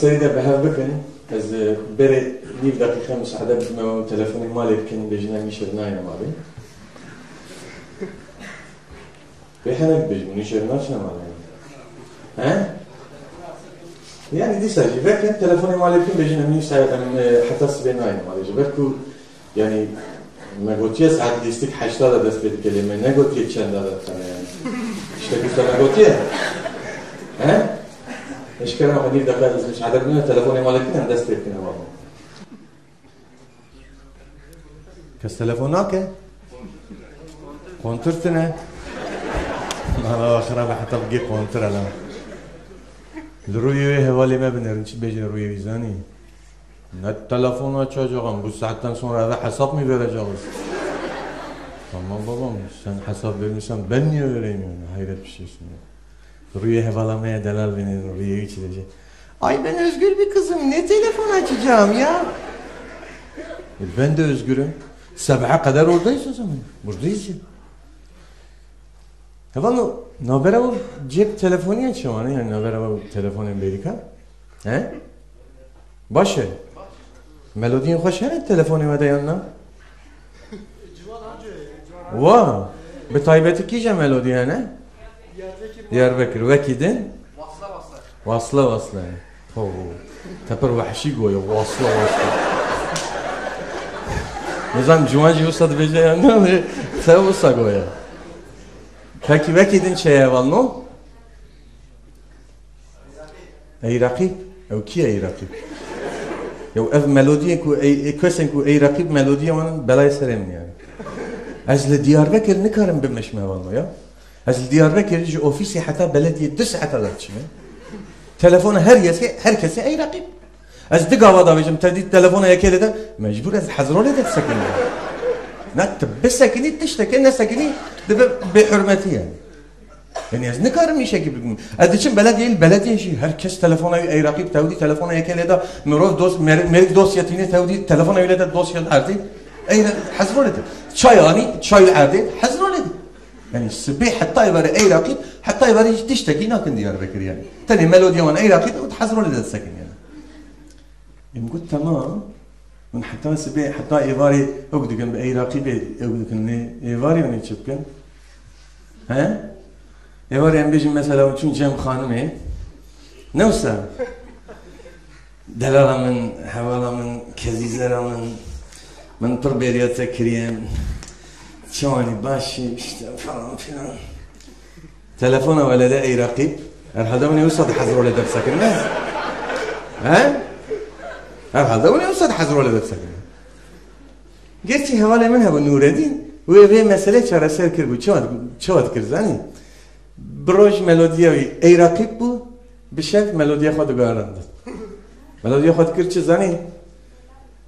سريدة بهاف بكن از بري نيف دقيقة مساعدة بما تلفوني مالي بكن بيجينا ميشرناينا مالي بيحنك بيجي ميشرناشنا مالي ها؟ يعني دي ساجي بكن تلفوني مالي بكن بيجينا ميشرناينا حتى سبيناينا مالي جبركو يعني ما قلت يا ساعات ديستيك حشتة دست بيت كلمة ما قلت يتشان دادت يعني اشتكيت ما قلت يا ها؟ ايش كلام خديف دقائق مش عددنا تلفوني مالكين دست بيتنا والله كاس تلفونك كونترتنا ما اخر حتى بقي كونتر انا الرويه هوالي ما بنرنش بيجي الرويه ويزاني التلفون çocuk'um bu saatten sonra eve hesap mı vereceğiz? Tamam babam sen hesap vermişsen ben niye vereyim yani hayret bir şeysin ya. Rüya havalamaya delal beni rüya geçirecek. Ay ben özgür bir kızım ne telefon açacağım ya? Ben de özgürüm. Sabaha kadar oradayız o zaman. Buradayız ya. Efendim ne haber bu cep telefonu açıyor yani ne haber bu telefon Amerika? He? Başı. Melodiyin hoş her telefonu ve de yanına. Wow. Bir taybeti kice melodi yani. Diyarbakır vekidin. Vasla. Oh. Tepar vahşi goya vasla. Nizam cumancı ustad beje yanına ne? Sen usta goya. Peki vekidin şeye var no? Ey rakip. Ev ki ey rakip? Ya ev melodiye ku kösen ku ey rakip melodiye onun belay serem yani. Azle Diyarbakır ne karım bemeşme var ya? Az Diyarbakır ji ofisi hatta belediye 2 saat alırçı. Telefonu herkese ey rakip. Az digava da vecim tedid telefona yekelede mecbur az hazrol edet sakin. Net bes sakini tişteki ne sakini be hürmeti yani. Yani az ne karım işe gibi. Az için belediye işi herkes telefona ey rakip tevdi telefona yekelede merik dosyatini tevdi telefona öyle de dosya ardı. Ey hazrol edet. çay ardı hazrol edet. Yani sıbih hatta يبري أي رقيب حتى يبري تشتكي ناكن Diyarbakır yani. تاني ميلوديا من أي رقيب وتحذروا لذا السكن يعني. يوم قلت تمام من حتى sıbih حتى يبري أقدر بأي رقيب أقدر كن يبري من يشبكن. ها؟ يبري يعني بيجي مثلا وشون جام خانمي نوسا دلالة من حوالا من كزيزة من تربية كريم. شواني باشي falan filan. Telefona ولا ده أي رقيب. هذا من يوصل حذر ولا ده بسكن ما. ها؟ هذا من يوصل حذر ولا ده بسكن. قلتي هوالا منها بالنوردين ويبي مسألة شرا سر كربو شو كرزاني. بروج ملوديا أي رقيب بو بشكل ملوديا خود قارند. ملوديا خود كرچ زاني.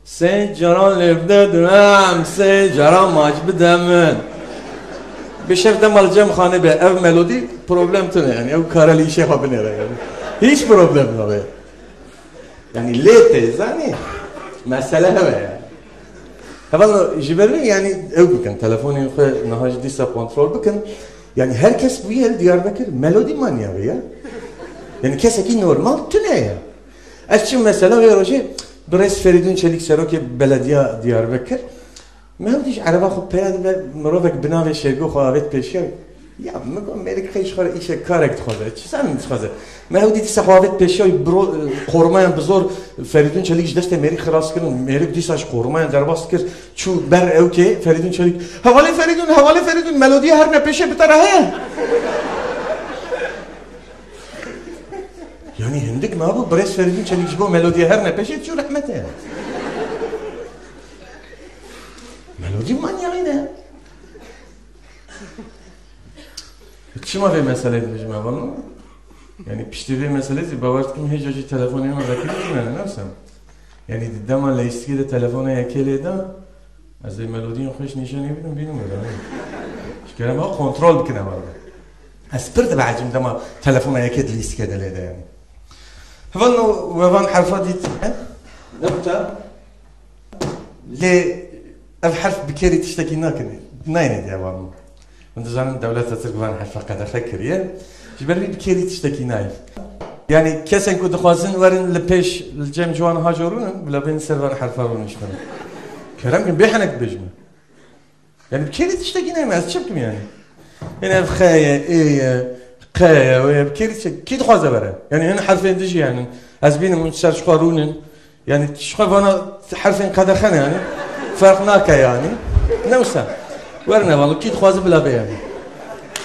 Sen caran levde dönem, sen caran maç bidemin. Bir şeften alacağım khane be, ev melodi problem tune yani, ev karali işe yapın yani. Hiç problem yok ya. Yani lete zani, mesele hava ya. Hemen jiberin yani ev bakın, telefonu yok, nahaj disa kontrol bakın. Yani herkes bu yer Diyarbakır melodi manyağı ya. Yani keseki normal tune ya. Açın mesela ve roje. برئيس فريدون شريك سروكي بلدية دياربكر ما وديش عربا خو بياد مرافق بناوي شركو خوابت بيشير یا میگم میری خیش خاره ایش کارکت خوازه چی سن خوازه ما هودی سخاوت پیشای برو قرمای بزرگ فریدون چلیک دست میری خلاص کردن میری دیساش قرمای در باست کرد چو بر اوکی فریدون چلیک حواله فریدون ملودی هر نپیشه بتره یعنی هندک ما بو برس فریدون چلیک با ملودی هر نپیشه چو رحمته ملودی مانیایی نه چی ما به مسئله دیدیم اول یعنی پیشتی به مسئله زی باورد کنم هیچ جایی تلفنی ما وکیلی کنه نفسم یعنی دیدم من لیستی ده تلفن یکی دادم از این ملودی خوش نشانی بیدم میدم شکرم ها کنترل بکنم از پرد بعجم دم تلفن یکی لیست کرده لیده یعنی وان حرفات دید نبتا لی اف حرف بکری تشتکی نکنه نه دی اول من دزانم دولت ترکوان حرف قدر فکریه جبری بکری تشتکی نایف یعنی کسی که دخوازن ورن لپیش الجم جوان هاجرونن ولا بین سرور حرفارونش کنن کرم کن بحنک بجمه یعنی بکری تشتکی نایف از چه بکم یعنی اف خایه ایه قایه و بکری تشتکی کی دخوازه بره یعنی این حرفین دیجی یعنی از بین من سرش قارونن يعني شخوانا حرفين قدر خنا يعني فرقناك يعني نوسا ورنا والله كيد خوازه بلا بيان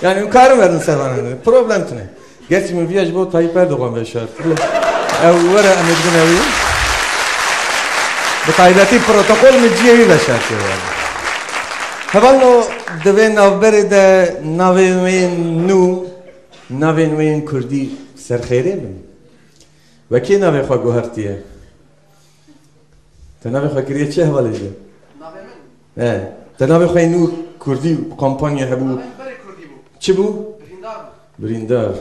يعني مكارم ورن سروانا بروبلم تنه قلت من فياج بو طيب اردوغان بشار او ورا امدناوي بقاعدتي بروتوكول مجيوي بشار هبالو دوين نوبر ده ناوين وين كردي سر خيري بن وكي ناوي خوا گوهرتيه تناوي خوا كريه چه حواله جه ناوي من تناوي خوا نو كردي كامبانيا هبو چه بو بريندار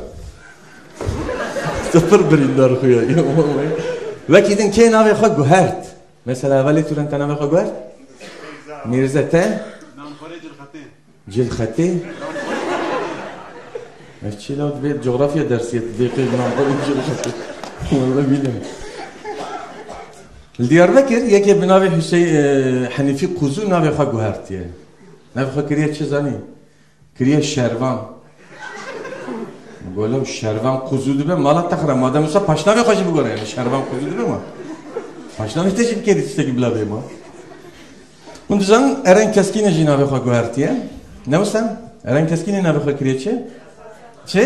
صفر بريندار خويا وكي دن كي ناوي خوا گوهرت مثلا اولی تورن تناوي خوا گوهرت ميرزا ته جيل خطي ماشي لو تبي جغرافيا درسية دقيقة نقول جيل خطي والله بيلم الدياربكر يكي بنابي حنيفي قوزو نابي خوا گوهرت يعني نابي خوا كريه چه زاني كريه شروان بقولو شروان قوزو دبه مالا تخرا مادام وسا پاشنابي خوشي بگوره يعني شروان قوزو دبه ما پاشنابي تجيب كريه تشتكي بلا بي ما اون زن ارن کسکین جنابه خوا گوهرتیه نموسن ارن کسکین نابه خوا کریه چه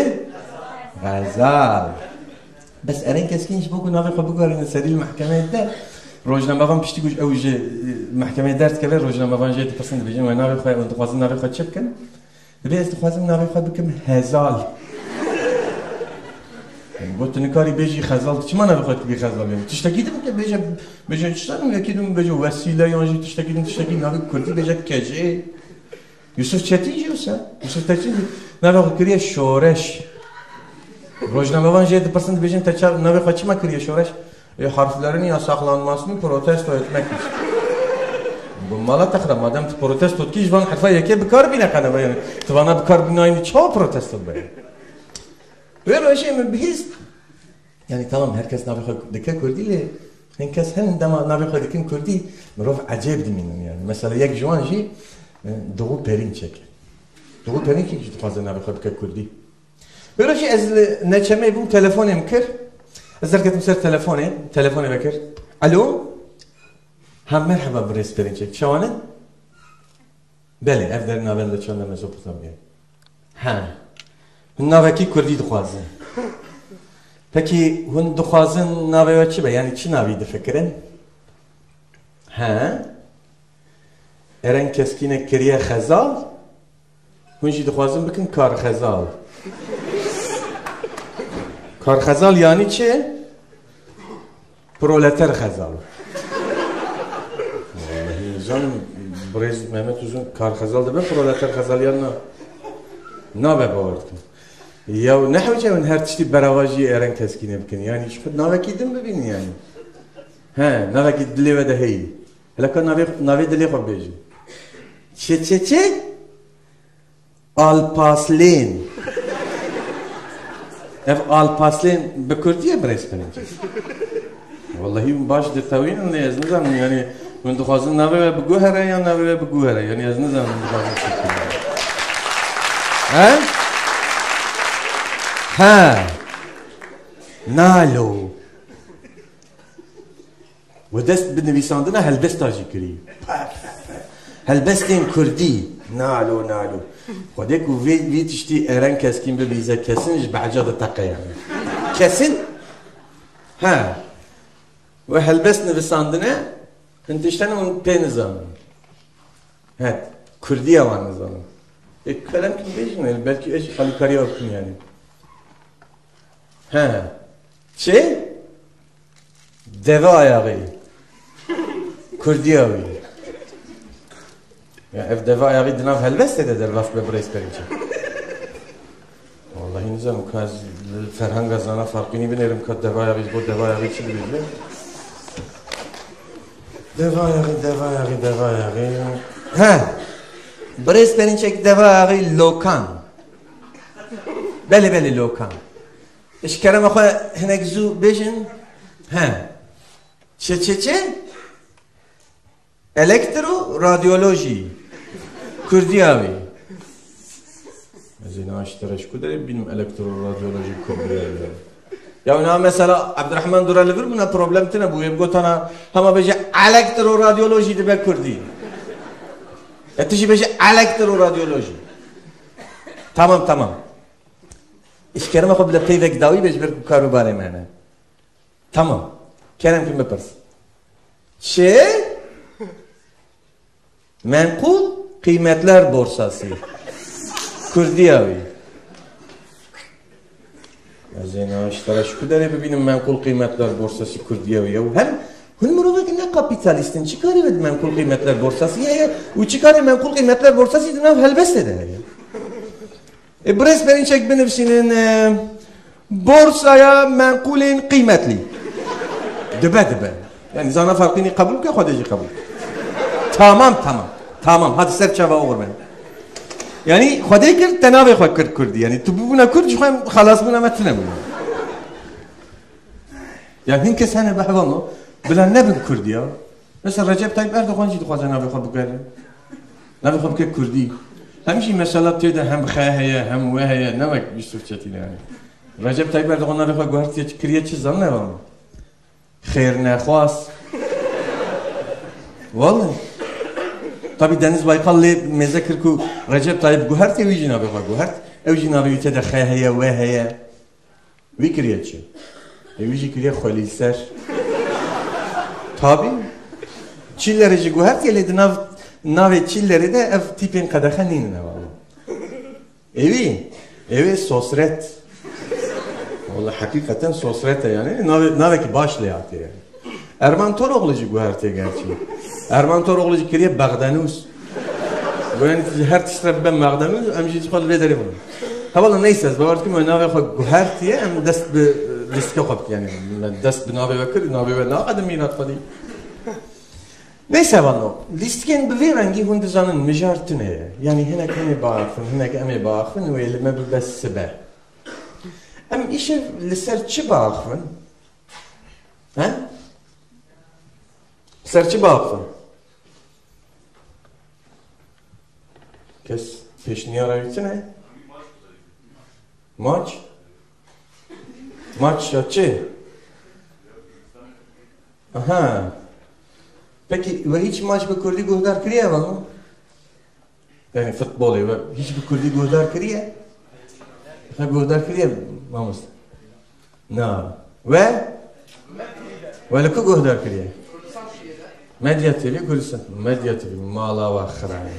غزال بس ارن کسکینش بگو نابه خوا بگوهرین سریل محکمه ده روزنامه وان پشتی گوش اوجه محکمه درد که روزنامه وان جدی پسند بیجن و نابه خوا انتخابات نابه خوا چه بکن ببین استخوازم نابه خوا بکم هزال گفت نکاری بیجی خزال چی من نبخواد که بی خزال بیام تشتکیدم که بیجه چطورم یکیدم بیجه وسیله یانجی تشتکیدم نابه کردی بیجه کجه یوسف چتیجی یوسف چتیجی نابه کریه شورش روزنامه وان جد پسند بیجن تا نابه خود چی ما کریه شورش harflerin yasaklanmasını protesto etmek için. Bu mala takra madem protesto ki jvan harfa yeke bikar bine kana yani. Tvana bikar bine aynı çoğu protesto be. Böyle şey mi biz? Yani tamam herkes nabi dikkat kurdiyle. Herkes hem dama nabi dikin kurdi مرov عجیب دیمینن yani. Mesela یک جوان جی doğu perin çeker. Doğu perin ki işte fazla nabi dikkat kurdi. Böyle şey az neçeme bu telefonum kır. أزرقت مسير تلفوني بكر ألو هم مرحبا بريس برينشك شوانا بله أفضل نابل لشان مزوبوتاميا ها ناوكي كردي دخوازن peki هن دخوازن ناوي چی به yani چی ناوی فکرن ها ارن کسکینه کریه خزال هنجی دخوازن بکن کار خزال کار خزال یعنی چه؟ پرولتر خزال جانم برای محمد uzun کار خزال ده به پرولتر خزال یا نه به باورد کن یا نحوی چه اون هر چیزی براواجی ارن کسکینه بکن یعنی شخص ناوکی دم ببینی یعنی ها ناوکی دلی و دهی هلا کن ناوی دلی خوب بیجی چه؟ آلپاسلین اف آلپاسلین به کردیه برایش کنیم والله باش دتاوین و از نظام یعنی من دخوازم نوه بگوهره یا نوه بگوهره یعنی از نظام ها؟ ها نالو و دست بنویساندن هلبست آجی کری هلبستین کردی نالو نالو خودی که وی تشتی ایران کسکین ببیزه کسینش بعجاد تقیه کسین ها و هلبست نویساندنه انتشتن اون پی نظامن هات کردی اوان نظامن کلام که بیشنه بلکه ایش خالی کاری آکن یعنی ها چه؟ دوا آیاغی کردی آوی یا اف دوا آیاغی دناف هلبسته ده در وقت ببریز پرینچه والله نظام که از فرهنگ از آنها فرقی نبینیرم که دوا آیاغی بود دوا آیاغی چی بیده؟ دوا آیاغی ها بریز پرینچه که دوا آیاغی لوکان بله لوکان اشکرم اخواه هنگ زو بیشن ها چه؟ الکترو رادیولوژی کردی آوی از این آشترش کدره بینم الکترو رادیولوژی کردی آوی یا اونا مثلا عبدالرحمن دورالیور بنا پروبلم تنه بویم گوتانا همه بجه الکترو رادیولوژی ده کردی اتشی بجه الکترو رادیولوژی تمام اشکرم اخواه بلا پیوک داوی بجه بر کارو باره منه تمام کرم که بپرس چه؟ منقول قیمتler borsası Kürdi abi از این اشتراش کدره ببینم منقول قیمتler borsası Kürdi abi hem هم مروه که نه کاپیتالیستن چی کاری بد منقول قیمتler borsası یا و چی کاری منقول قیمتler borsası دناف هلبسته ده برس برین çek بنفسinin borsaya منقولin قیمتli دبه yani zana farkını kabul ki خودش kabul tamam hadi serçava olur ben yani خودی کرد تناوی خود کرد کردی yani تو ببونه کرد خواهم خلاص بونه متنه بونه yani هین کس هنه بحوامو بلا نبن کردی ها مثلا رجب طیب اردوغان جید خواه ناوی خود بگره ناوی خود بگه کردی همیشه مثلا تیده هم خواهیه هم وهیه نمک بیشتر چتینه yani رجب طیب اردوغان ناوی خود گوهرتیه کریه چیز زن نوام خیر نخواست والله tabi Deniz Baykallı mezekir ku Recep Tayyip Guhert evi cinabı var Guhert evi cinabı yüte de khayheye ve heye vi kiriyetçi evi cikiriye khaliser tabi çilleri Guhert yeledi nav çilleri de ev tipin kadar nine vallahi evi sosret vallahi hakikaten sosret yani nav ki başlıyor yani Erman Toroğlu Guhert'e gerçi Erman Toroğlu kiriye Bağdanus. Yani her tişref ben Bağdanus, amca çıkal vedere bunu. Havalla neyse, bavardı ki nave xo Guhert'e am dest be riske qabt yani. Dest be nave vakir, nave ve naqad minat qadi. Neyse vallo. Listken be rengi hund zanın mejartine. Yani henek bağırfın, henek eme bağırfın ve elime be besbe. Am işe liserçi bağırfın. Ha? Serçi bağırfın. Kes peşini arayıcı ne? Maç? Maç yaçı? Aha. Peki ve hiç maç bir kurdi guhdar kiriye var mı? Yani futbolu ve hiç bir kurdi guhdar kiriye? Ha guhdar kiriye mamus? Na. Ve? Ve lükü guhdar kiriye? Medya TV Kurdistan. Medya TV mala ve khirani.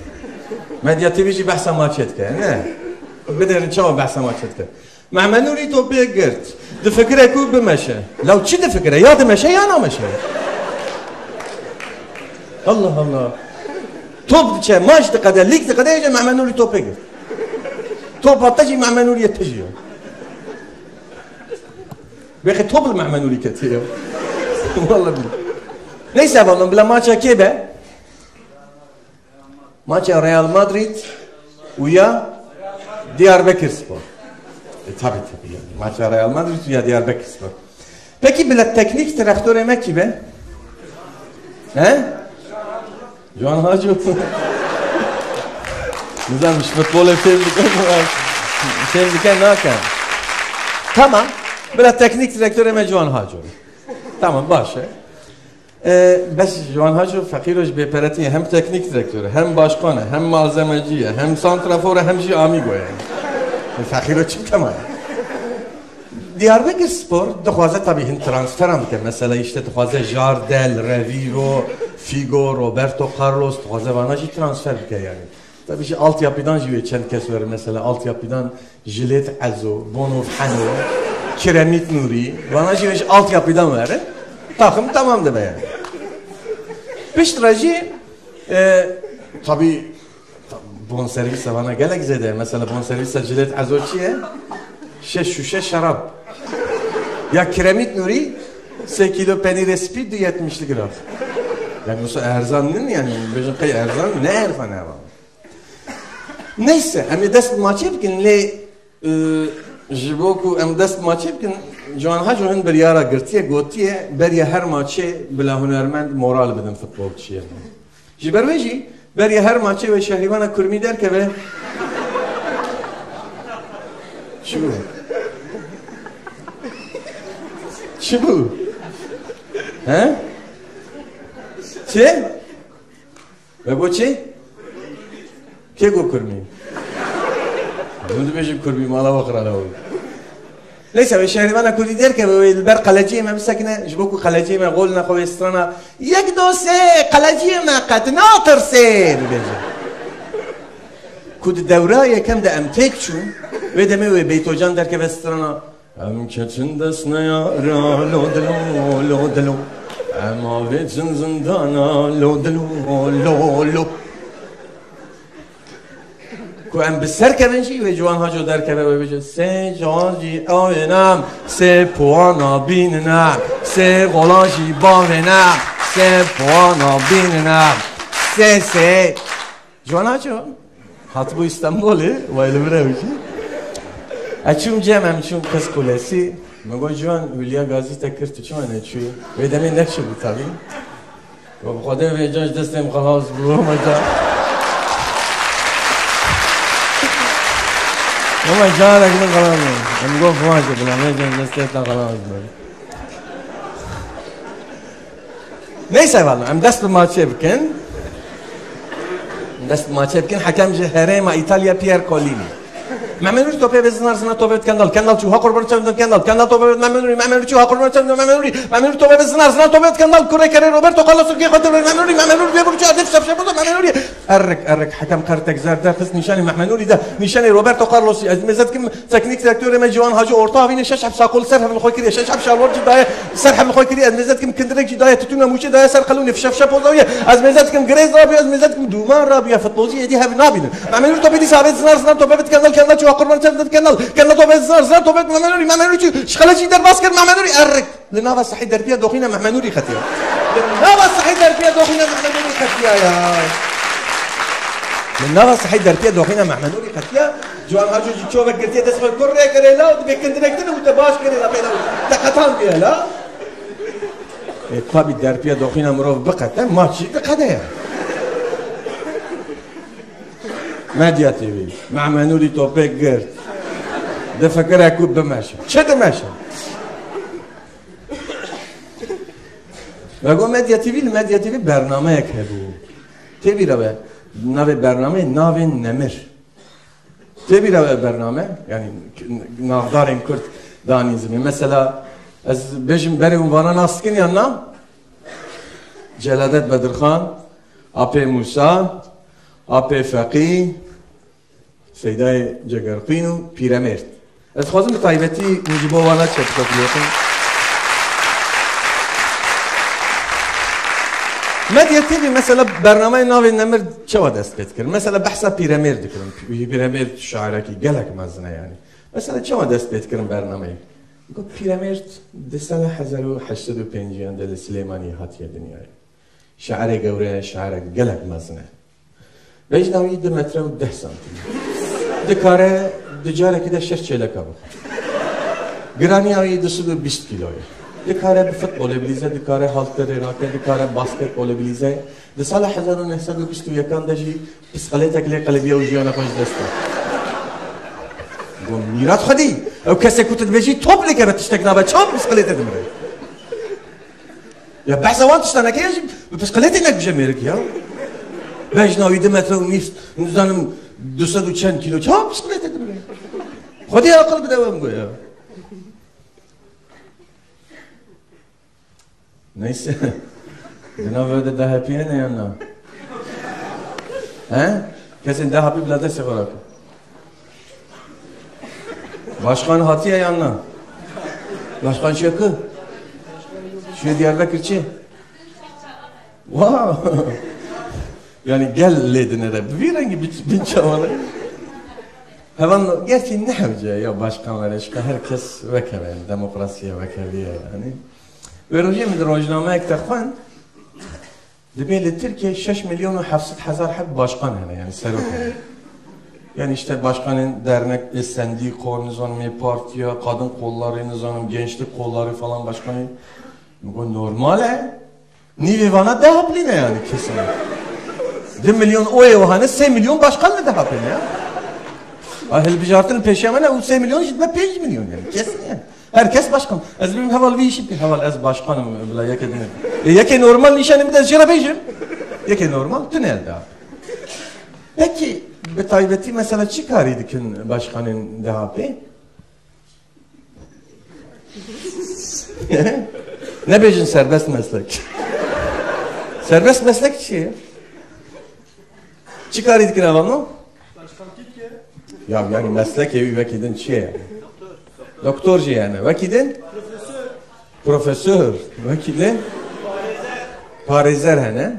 Medya TV جی بحث ماچت که نه بدرن چه بحث ماچت که معمنوری تو بگرد ده فکره کو بمشه لو چی ده فکره یا ده مشه یا نمشه الله توپ چه ماش ده قدر لیک ده قدر معمنوری تو بگرد توپ تجی معمنوری تجی بخی توپ المعمنوری کتیه والله بی neyse vallahi bile maça ki be maça Real Madrid uya Diyarbakırspor tabi yani maça Real Madrid uya Diyarbakırspor peki bile teknik direktör emek ki be he Can Hacı Güzelmiş futbolu film diken naken. Tamam. Böyle teknik direktör Mecuan Hacı. Tamam başı. Bes Juan Hacı fakiroj beperetiye hem teknik direktörü hem başkanı hem malzemeciye hem santraforu hem ji amigo yani. Fakiroj kim tamam. Diyarbakır Spor dixwaze tabii hin transfer am ke mesela işte dixwaze Jardel, Reviro, Figo, Roberto Carlos dixwaze vana jî transfer bike yani. Tabii ki altyapıdan jî çend kes verir mesela altyapıdan Jilet Azo, Bono Hano, Kiremit Nuri vana jî altyapıdan verir. Takım tamamdır be yani. Piştiracı tabii bonservis bana gelek zede mesela bonservis Jilet Azo çiye? Şişe şarap. Ya kiremit nuri 8 kilo peynir espri 70 gram. Yani bu erzan değil mi yani? Bizim kay erzan ne erzan ya? Neyse, hem dest maçı yapın le jiboku hem dest maçı yapın Juan Hacı'nın bir yara girtiye gotiye beriye her maçı bila hunermend moral bedin futbolcuya. Jiberveji beriye her maçı ve şehrivana kurmi der ki ve şu bu? He? Çe? Ve bu çe? Kego kurmayayım. Bunu beşim kurmayayım, ala bakır ala olur. Neyse, ve şehrivana kurdi der ki, ve ilber kalaciyim, hem sakine, jboku kalaciyim, golna kovestrana, yek dose, kalaciyim, kat natırse, bibece. Kud devra yekem de emtek çun, ve deme ve Beyt Hocan der ki vestrana, em keçindesne yara lo delo em avetin zindana lo delo ku em beser kevenci ve Juan Hacı der ki ve bece se janji avenam se puana binna se golanji bavena se puana binna se Juan Hacı hat bu İstanbul'u ve ilbirevci Açım cemem çum kız kulesi. Mego Juan Hülya Gazi tekir tuçum ne çuy. Ve demin ne çuy tabii. Ve bu kadar ve canj destem khalas bu maca. Ama jara gibi kalamıyor. Mego famaja bulan ve canj destem khalas bu. Neyse vallahi am dest maçı yapken. Dest maçı yapken hakem Herema İtalya Pier Collini. Memnuri tope veznar sana tope kendal çuha kurban çavdan kendal tope memnuri çuha kurban çavdan memnuri tope veznar sana tope kendal kure kere Roberto Carlos ki khater memnuri bir burcu adef şap bu memnuri errek hakem kartek zerde kız nişani memnuri da nişani Roberto Carlos mezat kim teknik direktör Mecuan Hacı orta avine şaşap sakol serham khoykiri şaşap şalvar cidaya serham khoykiri mezat kim kindirek cidaya tutuna muşe daya ser qaluni şap ozawiye az mezat kim grez rabi az mezat kim duman rabi futbolcu yedi have nabin memnuri tope di sabit znar sana tope kendal çuha kurban çavdan kendal tope znar tope memnuri şkalaci der basket memnuri errek لنava صحيح دربيه دوخينا محمنوري ختيا لنava صحيح دربيه دوخينا محمنوري ختيا يا لنava صحيح دربيه دوخينا محمنوري ختيا جوان هاجو جيتشوفك قلتي تسخ كره كريلا وبكند نكتن وتباش كريلا بيلا تقطان بيها لا كابي دربيه دوخينا مروف بقت ماتشي بقدايا ماديا تي في مع منوري توبيك قرت ده فكرها كوب بماشي شد ماشي و گو مدیا تیوی برنامه یک هبو تیوی رو به ناو برنامه ناو نمر تیوی رو به برنامه یعنی نافدار این کرد دانیزمی مثلا از بجم بری اونوانا ناسکن یا نه جلالت بدرخان آپی موسا آپی فقی سیدای جگرقینو پیرمرد از خوازم تایبتی نجیبا وانا چه بکنیم مدیا تیوی مثلا برنامه ناو نمر چه دست پید کرد مثلا بحثا پیرامید دکرم پیرامید شاعره کی گلک مزنه یعنی مثلا چه دست پید کردن برنامه گفت پیرامید دسال 1850 اندل سلیمانی هاتیه دنیای شاعره گوره شاعره گلک مزنه بیش ناوی 2 متر و 10 سانتی دکاره دجاره که ده 6 چیلکا بخور گرانی آوی 220 کیلویه دکاره فوتبال بلیزه دکاره هالتر راکه دکاره باسکتبال بلیزه در سال 1921 داشتی بسکلت کلی قلبی و جیان خوش دسته گم میرات خودی او کسی کوتت بچی توپ لیکه بتشتک نبا چام بسکلت دمره یا بحث وان تشتن نکیش بسکلت نکبیشه میره کیا بیش نویده متر و نیست نزدم 200 و چند کیلو چام بسکلت دمره خودی عقل بدوام گویا neyse buna böyle daha yapıyor ne yanına he kesin daha bir bilade sigara başkan hatiye yanına başkan şakı şu Diyarbakırçı wow yani gel ledinere bir rengi bin çavalı hemen gerçi ne yapacak ya başkanlar işte herkes vekile demokrasiye vekiliye yani ورجع من روزنامه اكتخفان دبي Türkiye 6 milyon و 700,000 حب başkan هنا yani serok yani işte başkanın dernek sendika nizamı partiye kadın kolları nizamı gençlik kolları falan başkanı bu normal niye bana da hapline yani kesin 2 milyon oy vahane 3 milyon başkanla da hapline ya ahel bijartın peşemene o 3 milyon işte 5 milyon yani kesin yani herkes başkan. Az benim havalı bir işim ki havalı az başkanım bile yakın. Yakın normal nişanım bir de zira bejim. Yakın normal tünelde. Peki bir taybeti mesela çıkarıydı ki başkanın DHP. Ne bejin serbest meslek. Serbest meslek şey. Çıkarıydı ki ne var mı? Ya yani meslek evi vekilin şey yani. Doktorcu yani. Vakiden? Profesör. Vakiden? Parizer hani.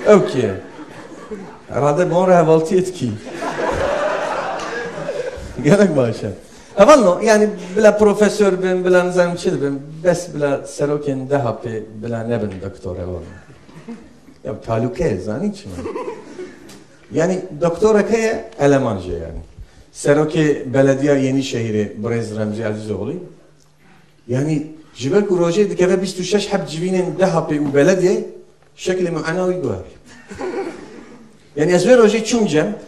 Okey. Herhalde bana havaltı etki. Gerek başa. Havalno yani bila profesör ben bila nizamçı ben bes bila seroken DHP bila ne ben doktor var. Ya taluke zani için. Yani doktora kaya elemanca yani. Seroke Belediye Yenişehir'i Brez Remzi Azizoğlu. Yani jibel ku roje dikeve 26 hab civinin DHP u belediye şekli muanavi guar. Yani ezber roje çumcem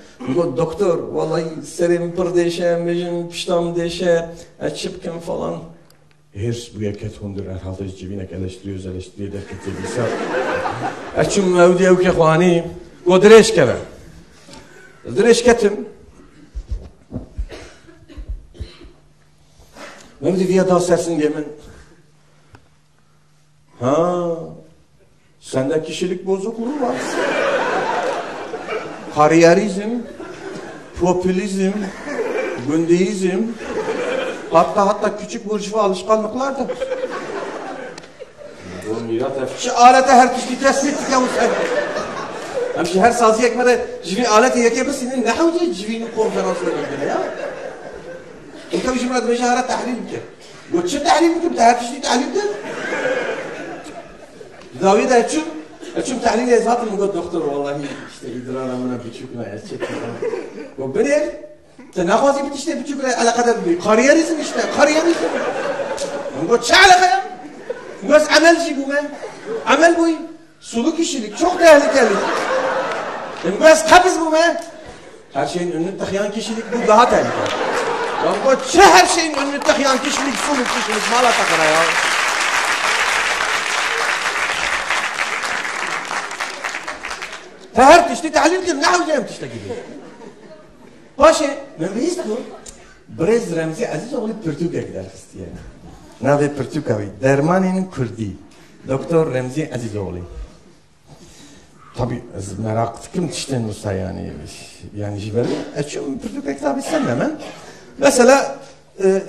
doktor vallahi serim pırdeşe mecin piştam deşe açıpken falan her bu yaket hundur herhalde civinek eleştiriyoruz eleştiriyor derken bilse açım mevdiye u kehvani godreş keve godreş ketim Mevdi diye daha sersin yemin. Ha, sende kişilik bozukluğu var. Kariyerizm, popülizm, gündeizm, hatta küçük burjuva alışkanlıklar da. Şu alete her kişi tespit ettik ya bu sen. Hem her sazı ekmede civi aleti yekebilsinin ne havcı civini konferansı ödülüne ya. انت مش مراد مشاهرة تحليل بك قلت شو تحليل بك بتاعت شو تحليل ده زاوية ده شو تحليل يا زهات المقول دكتور والله işte idrara mına küçükne erkek bu benim tenafazi bit işte küçük alakadar bir kariyerizm işte kariyerizm bu çe alaka ya bu amelci bu men amel bu suluk kişilik çok tehlikeli bu kabız bu men her şeyin önünü taşıyan kişilik bu daha tehlikeli ya bu çe her şeyin önünü taşıyan kişilik suluk kişilik mala takara ya فهر تشتي تعليم كم نحو جاي تشتكي به باشا من بيستو برز رمزي عزيز اقول برتوكا كده الخستيانة نابي برتوكاوي درمانين كردي دكتور رمزي عزيز اقولي tabi merak kim tişten olsa yani jiberi açım برتوكا kitabı istemem mesela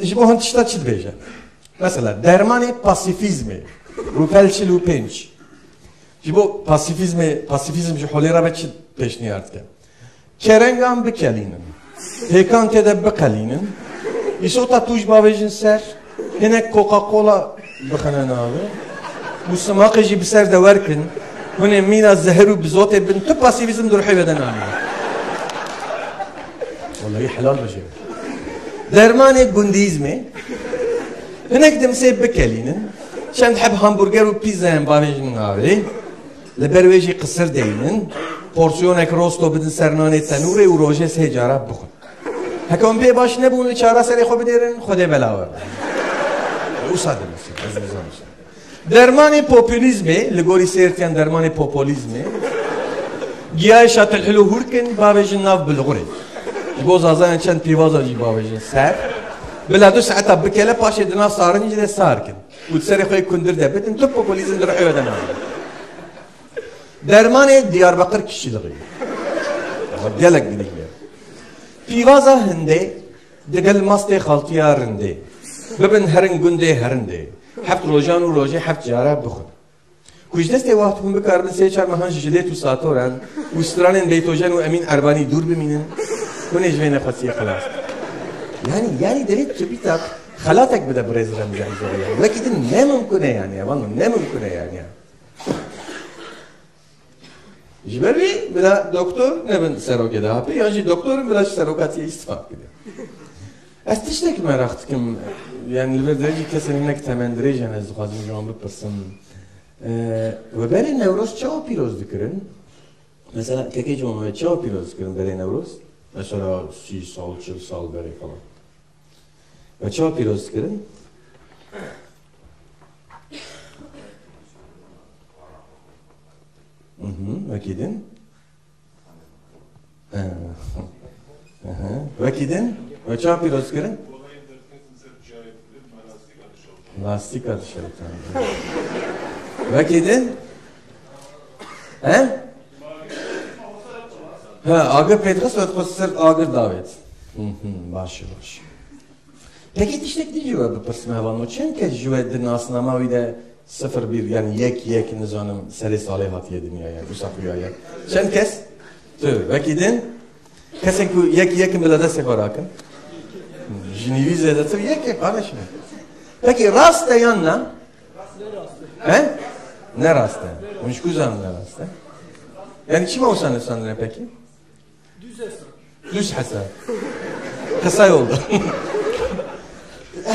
jibohan tişta çilbeje mesela dermani pasifizmi rupelçi lupenç Jibo pasifizm ji holêra ve çi pêşniyar dike. Kerengan bikelînin. Hêkan tede biqelînin. Îsota tu ji bavêjin ser. Hinek Coca-Cola bixine navê. Bu simaqê jî bi ser de werkin. Hûnê mîna zehir û bizotê bin. Tu pasifizm dur hêve de nanî. Vallahi helal bije. Dermanê gundîzmê. هناك دمسي بكالين شان تحب همبرجر وبيتزا بافيجن ناري لبرويجي قصر دينن پورسیونک روستو بدن سرنانه تنوره و روژه سه جارب بخون هکام بی باش نبون چاره سری خوب دیرن خود بلاور او ساده میشه درمان پوپولیزمه لگوری سرتیان درمان پوپولیزمه گیاه شاتل حلو هورکن باویجن ناف بلغوری جبوز آزان چند پیوازا جی باویجن سر بلا دو ساعتا بکله پاشه دنا سارن جده سار کن و سری خوی کندر ده بدن تو پوپولیزم در عیوه درمان Diyarbakır kişiliği. Gelek gidiyor. Pivaza hinde, degel maste xaltiya rinde. Bibin herin günde herinde. Heft rojan u roje heft jara bixun. Kujdeste vaqtum bikarbin se çar mahan jilet u satoran. U stranen beytojan u Emin Erbani dur biminin. Kune jvene xasiye xalas. Yani derit ki bitak xalatek bide brez ramjan zoriya. Lakin ne mümküne yani. Vallahi ne mümküne yani. جبری بلا دکتر نبند سراغ دهاپی یا جی دکترم بلا سراغاتی استفاده کنه. استیشته که مرخت کم یعنی لبردرجی کسی نمی‌نک تمندری جن از خواهیم جوان بپرسم و برای نوروز چه پیروز دکرن؟ مثلا که جوان چه پیروز دکرن برای نوروز؟ مثلا 30 سال 40 سال برای falan. و چه پیروز دکرن؟ Vakidin? Vakidin? Ve çağ piroz kırın? Lastik atışları tanrı. Vakidin? He? Ağır Petrus ve Kosser ağır davet. Başı. Peki tiştek diyor bu pırsma van. O çen ki jüvedin asnama ve de 0-1 yani yek nizanım seri salih hatiye dünyaya, usafiyaya. Çen kes? Tüh, vakidin? Kesin ki yek bilade sefarakın. Jinivize de tüh yek kardeşim. Peki rast yanına? He? Ne rastı? Müşkuzan ne rastı? Yani kim olsan sandın peki? Düz hesap. Düz hesap. Kısa yolda.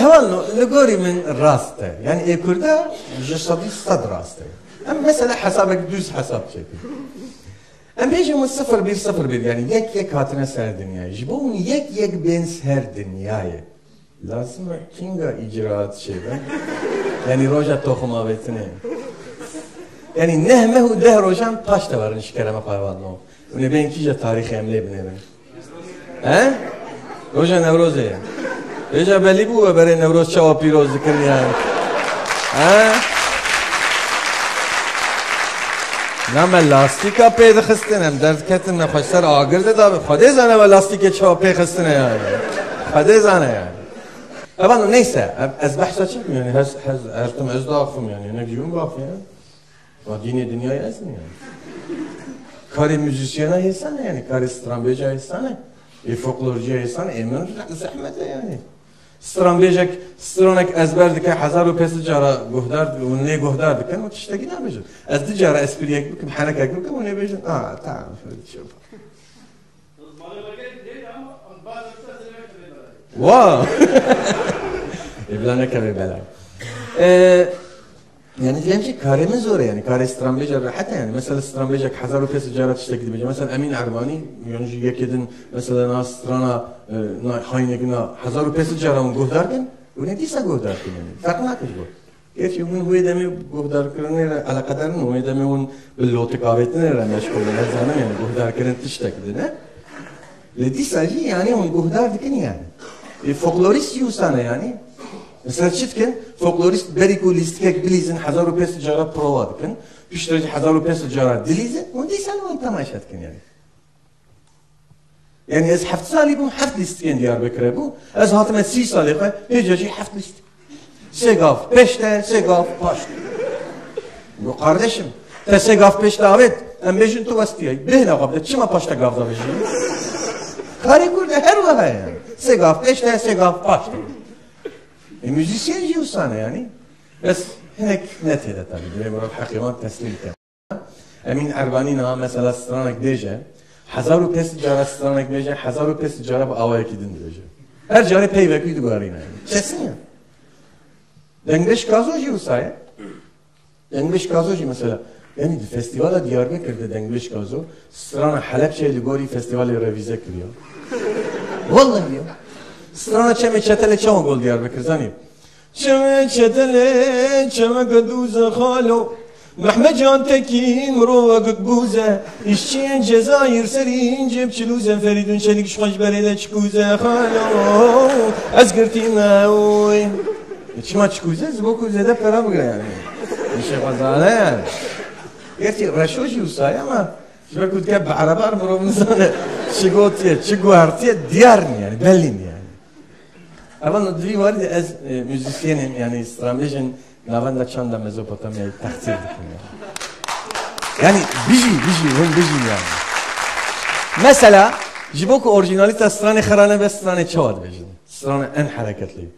Hemen لگوری من راسته یعنی اکرده جسدی صد راسته ام مثلا حسابك düz hesap çekin ام بیشم 0-1 yani yek hatine ser dünyayı jibun yek ben ser dünyayı lazım kinga icraat şeyden yani roja tohum avetine yani nehmehu deh rojan taş da varın şikereme payvanlı o ne ben kije tarihi emle binerim he roja nevroze Eja belli bu ve beri nevroz çava piroz dikir yani. Ha? Nam lastika peyde xistinem dert ketim ne xoşlar ağırdı da xode zane ve lastike çava pey xistine yani. Xode zane yani. Ama neyse az bahsa çıkmıyor yani ertim az dağfım yani ne gücüm bak ya. Ve dini dünyaya yazın yani. Kari müzisyena yesana yani kari strambeca yesana. Folklorcuya yesana emin zahmete yani. Strambejek, stranek ezber dike 1500 jara guhdar و ne guhdar diken و tişteki ne bejin. Az di jara espriyek bikim halakak bikim و ne bejin. Tamam şöyle. Wow. İblane kare bela. Yani diyelim ki karemiz zor yani. Kare strambeja hatta yani. Mesela strambejek 1500 jara tişteki dibece. Mesela Emin Erbani yoncu yekidin mesela nas strana haynegina 1500 jaramın guhdarken o ne diyse guhdarken yani. Fark nakış bu. Gerçi onun huye demi guhdarkırını alakadarın huye demi onun billotu kavetine meşgul her zaman yani guhdarkırın tişteki ne? Le diyse yani onun guhdar diken yani. Folklorist yusana yani. Mesela çitken folklorist beriku listkek bilizin 1500 jara prova diken. Piştirici 1500 jara dilizin. O diyse onu tamaşatken yani. Yani ez heft sali bu heft listiyen Diyarbakır'a bu. Ez hatım 30 sali koy. Hececi heft list. Segaf 5'te segaf başta. Bu kardeşim. Te segaf 5'te avet. Em bejin tu vastiye. Behne qabda çima başta gavda bejin. Kari kurda her vaha yani. Segaf 5'te segaf başta. Müzisyen sana yani. Ez henek net hede tabii. Benim hakikat teslim ettim. Emin Erbani mesela stranak deje. 1500 jara stranek deje. 1500 jara bu avaya gidin deje. Her jara peyvekuydu garine. Kesin ya. Dengbeş gazoji usaya. Dengbeş gazoji mesela. Yani festivala Diyarbakır'da Dengbeş gazo. Strana Halepçe Ligori festivali revize kırıyor. Vallahi ya. Strana çeme çetele çama gol Diyarbakır zaniyim. Çeme çetele çeme gaduza khalo. Mehmet Can Tekin Murova Gıkbuze İşçiyen Cezayir Serin Cepçiluze Feridun Çelik Şuhaç Berele Çıkuze Khalo Ezgirtime oy Çima çıkuze zbokuze de pera bıga yani İşe gazane yani Gerçi Reşoji usay ama Şöyle kutke barabar Murovnizane Çıgotiye Çıguartiye Diyarni yani Bellin yani Ama nodri var ya ez müzisyenim yani İstramlejin Lavanda çanda Mezopotamya'yı takdir ediyorum yani biji yani. Mesela jiboku orijinalita strane kharane ve strane çavad bejin. Strane en hareketli.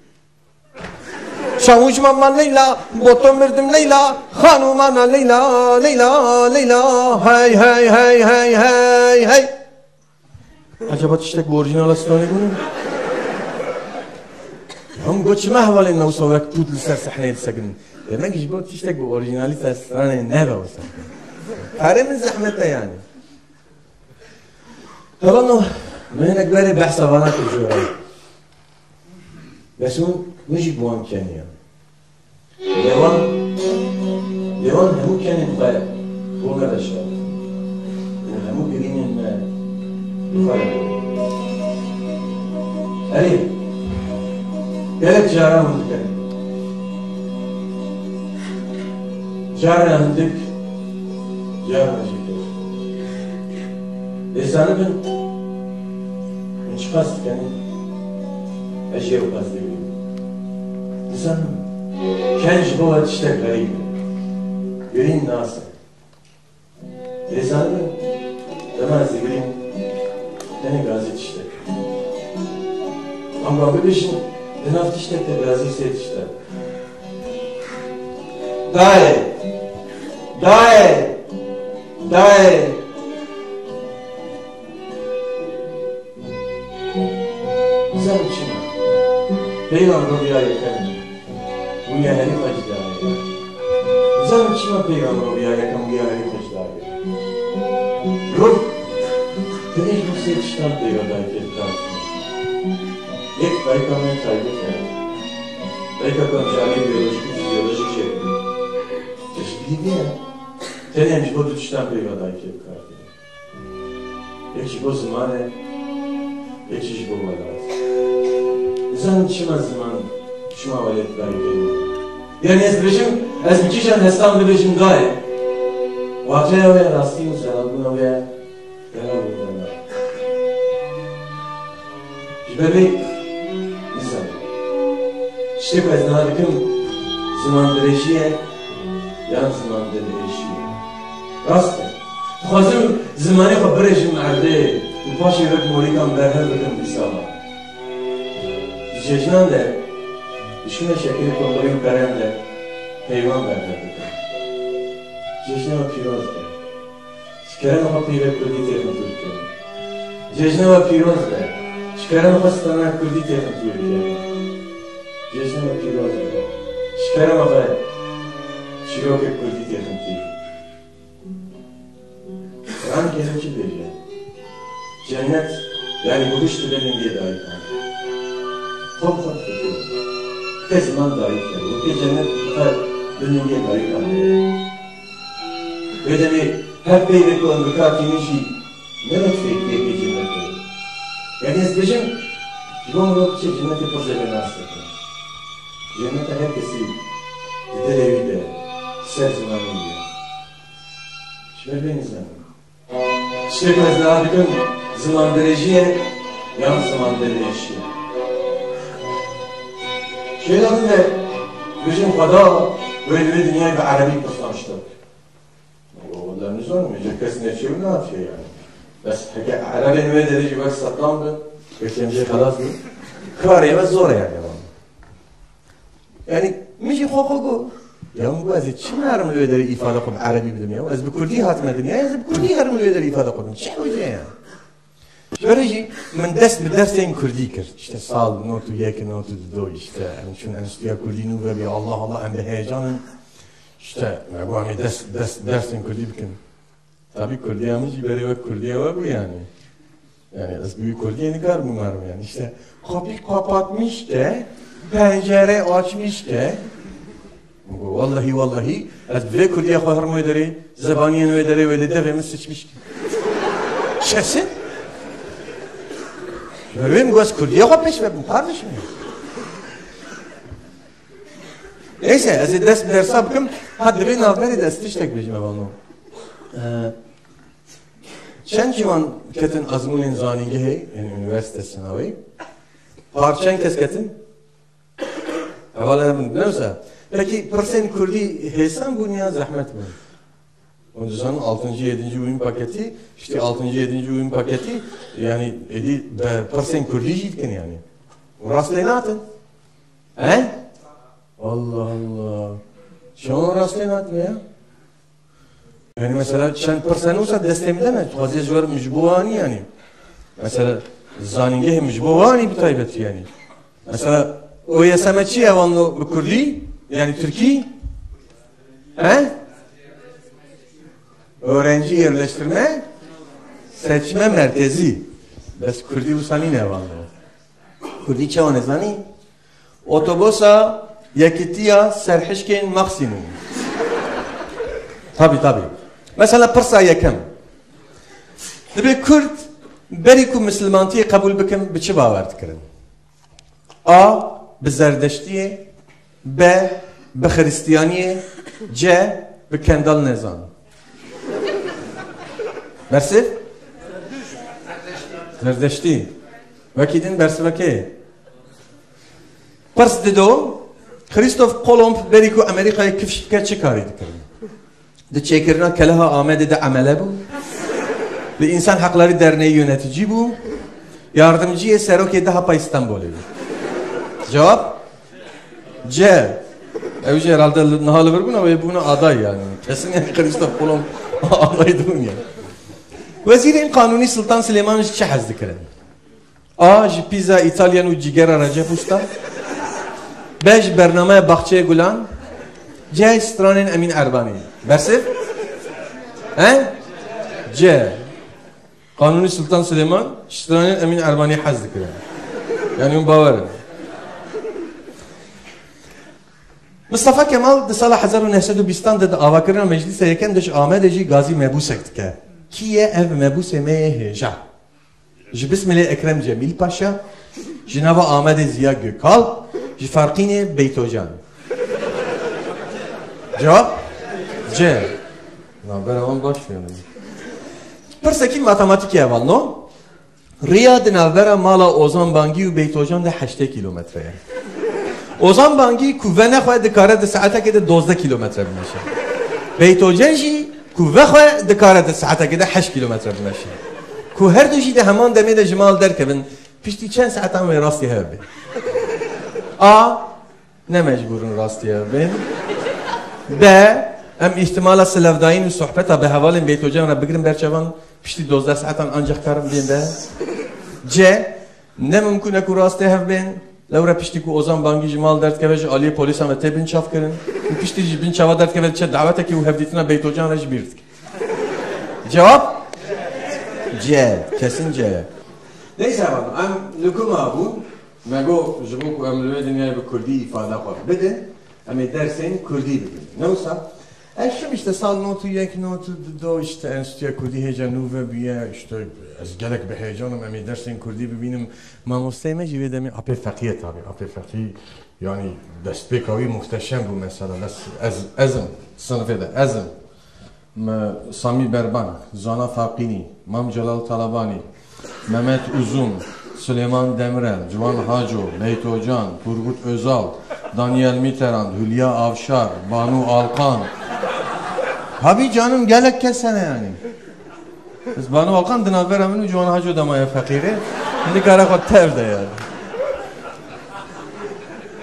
Şavuç mamman Leyla, botom verdim Leyla, hanumana Leyla, Leyla, Leyla, hey hey hey hey hey hey. Acaba tiştek bu orijinal strane bunu? هم قلتش ما هو لأنه صورك توت لسه سحنة السجن. لما جيت بقول تشتاق بأوريجيناليته السنة النابة وصل. حرام من زحمتها يعني. طبعا من هناك بقى بحث بنات الجوار. بس هو مش بوام كان يعني. ليوان هم كان يبغى هو هذا الشيء. هم قاعدين يخالف. أيه. Gerek Cahra Hındık yani. Cahra Hındık, Cahra Hındık. Lisanı ben çıkastık yani. Eşeğe ukazdık. Lisanı kendi bu atışta garip. Göreyim nasıl. Lisanı demezdi göreyim. Tene gazet işte. Ama bu işin Denaf tiştekte biraz hisset işte. Daye. Güzel bir şey. Peygamber rüya yakın. Bu ya herif acıdağ. Güzel bir şey peygamber rüya yakın. Bu ya herif acıdağ. Ruh. Teneş bu seçişten peygamber yakın. एक बाइका में साइलेंस है बाइका को अंशाली physiologic shape तशबीह है तेरे हम जिसको तुझतां पे वादा किया करते हैं एक जिसको ज़मान है एक जिसको वादा इंसान चीमा ज़मान चीमा वाले दाई के yani ez mikişen hestam dibişim gaye vakıya ve rastî mesela buna ve yalan bunlar jibelik İşte beznadıkım zamandıreşiye, yan zamandıreşiye. Rast e. Tukhazım zamanı haberejim arde, bu paşa yürek morikam berhem bekim bisama. Cejnan de, işine şekil kolayım berhem de, peyvan berhem bekim. Cejnan ve piroz de. Şkerem ha peyve kurdi tehim Türkiye. Cejnan ve piroz de. Şkerem ha stana kurdi tehim Türkiye. Cejna ve piroz de. Şkerem ha şiroke kurdi tehim Türkiye. Kur'an kelimci veriyor. Cennet, yani bu dış tübenin diye dair kalır. Çok fikir. Ke zaman dair kalır. Bu ki cennet bu diye dair kalır. Ve de bir hep beylik olan bir katinin şey ne nefret diye bir cennet verir. Yani eskişim Jibon Rokçe cenneti pozele nasıl yapar? Cennete herkesi gider evde, ser zamanında. Şüpheli zaman. İşte mesela bütün zaman dereciye, yan zaman dereciye. Şeyden de bizim kadar böyle bir dünyayı bir Arabi kutlamıştık. Onlar ne olmayacak? Kesin ne yapıyor yani? Bas Arabi ne derece bak satlandı. Geçence kalas mı? Kariye ve zor yani. Yani ماشي خوخو يا مبازي تشمارم الويدر إفادة عربي بدنيا وأز بكردي هاتنا دنيا أز بكردي هرم الويدر إفادة قدم شو جاي برای من دست به دست این کردی کرد işte سال نوتو یک نوتو دو işte چون انستیا کردی نو و بی الله الله هم به هیجانم işte مگوانی دست این کردی بکن tabii kurdی همیشه برای وقت کردی ها بو yani از büyük Kurdiye nikar umarım yani işte kapıyı kapatmış da pencere açmış da vallahi vallahi az ve Kurdiye koyarım öderi zabaniyen öderi öyle devemiz sıçmış şesin görüyorum göz Kurdiye kapış ve bu kardeşim neyse az ders sabkım hadi ben haberi ders tiştek bejme bana چند جوان کتن آزمون زانینگی هی این üniversite sınavı parçan kes ketin evvela neyse peki persen Kurdi hesan bu niye zahmet mi? Ondan sonra 6. 7. uyum paketi işte 6. 7. uyum paketi yani edi persen Kurdi jilken yani rastlayın he? Allah Allah şunu rastlayın ya yani mesela çend persen olsa destemleme taze zor mecbuani yani mesela zaningeh mecbuani bir taybet yani mesela o yasametçi evanlı bu Kurdi yani Türkiye he öğrenci yerleştirme seçme merkezi bes Kurdi usani ne evanlı Kurdi çavan ezani otobüsa yakitiya serhişken maksimum tabi mesela pırsa yakın tabi Kürt beriku Müslümantiye kabul bikim biçi baver dikirin A bi zerdeştiye B bi Hristiyaniye C bi kendal nezan Mersi zerdeşti vakidin bersi vaki pırs dido Christoph Kolomb beriku Amerika'ya kifşike çıkarı dikirin de çekirna kelaha Ahmet'e de amele bu. Ve İnsan Hakları Derneği yönetici bu. Yardımcıya Seroke daha İstanbul'u. Cevap C. Evce herhalde nahalı ver buna ve buna aday yani. Kesin yani Christoph Kolomb adaydı bunun yani. Vezirin Kanuni Sultan Süleyman Şahaz dikirin. A. Pizza İtalyan u Cigera Recep Usta. B. Bername Bahçe Gulan. C. Stranen Emin Erbani. Bersif? He? C. Kanuni Sultan Süleyman, Stranen Emin Erbani hazdık yani on bavarım. Mustafa Kemal de sala 1920 de avakirina meclise yeken deş Ahmedeci Gazi Mebusek dike. Kiye ev Mebuse meye heja. Ji bismillah Ekrem Cemil Paşa, Jinava Ahmed Ziya Gökal, ji farkine Beytocan. Cevap C. Ben aman başlıyorum. Perseki matematik eval no? Riyad navbera mala Ozan Bangi u Beytocan de 8 kilometreye. Ozan Bangi kuvve nekhoye dikare de saate ke de 12 kilometre bineşe. Beytocan ji kuvve khoye dikare de saate ke de 8 kilometre bineşe. Ku her du ji de heman deme de jimal derkevin pişti çen saaten ve rastı hebe. A. Ne mecburun rastı hebe. B. Em ihtimala Silevdayın ve sohbeta be havalin Beyt Hocam ra bigrim berçavan pişti 12 saaten ancak karım diyen be. C. Ne mümkün eku rastı hebe. Levra pişti ku Ozan Bangi jimal dert kevej Ali polis ama tebin çaf kırın. Pişti jibin çava dert kevej çe davete ki u hevditine Beyt Hocam ra jibirdik. Cevap? C. Kesin C. Neyse abi. Em lükuma bu. Mego jibu em lüve dünyaya bir Kurdi ifade var. Bidin. Em dersin Kurdi bidin. Ne olsa? Eşim işte sal notu yek notu do işte enstitüye Kurdi heyecanı ve biye işte az gelek be heyecanım em dersin Kurdi bibinin mamostayme jive demi apel fakir tabi apel fakir yani destpekavi muhteşem bu mesela ezim sınıfede ezim Sami Berban Zana Fakini Mam Celal Talabani Mehmet Uzun Süleyman Demirel Civan Haco Beyt Hocan Turgut Özal Daniel Mitterrand Hülya Avşar Banu Alkan. Tabii canım gelek kessene yani. Biz Banu Alkan dinaver aminu Civan Haco damaya fakiri. Şimdi karakot tevde yani.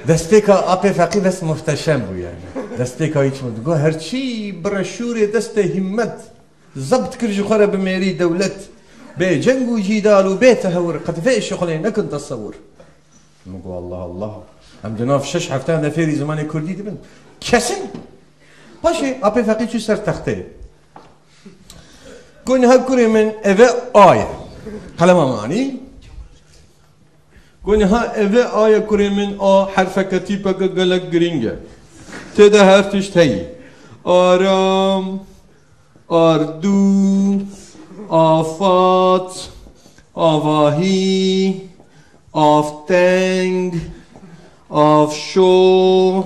Desteka ape fakir bes muhteşem bu yani. Desteka hiç mutlu. Herçi broşure deste himmet. Zabt kırıcı khara bimeri devlet. به جنگ و جدال و به تهور قطفه شغله نکن تصور میگو الله الله هم جناب 6 هفته نفری زمان کردی دبن کسی باشه آپ فقیه چو سر تخته گناه کری من اوه آیه قلم معنی گناه اوه آیه کری من حرف کتیپه که گلک گرینگه تده هفتش تایی آرام آردو آفات آواهی آفتنگ آفشو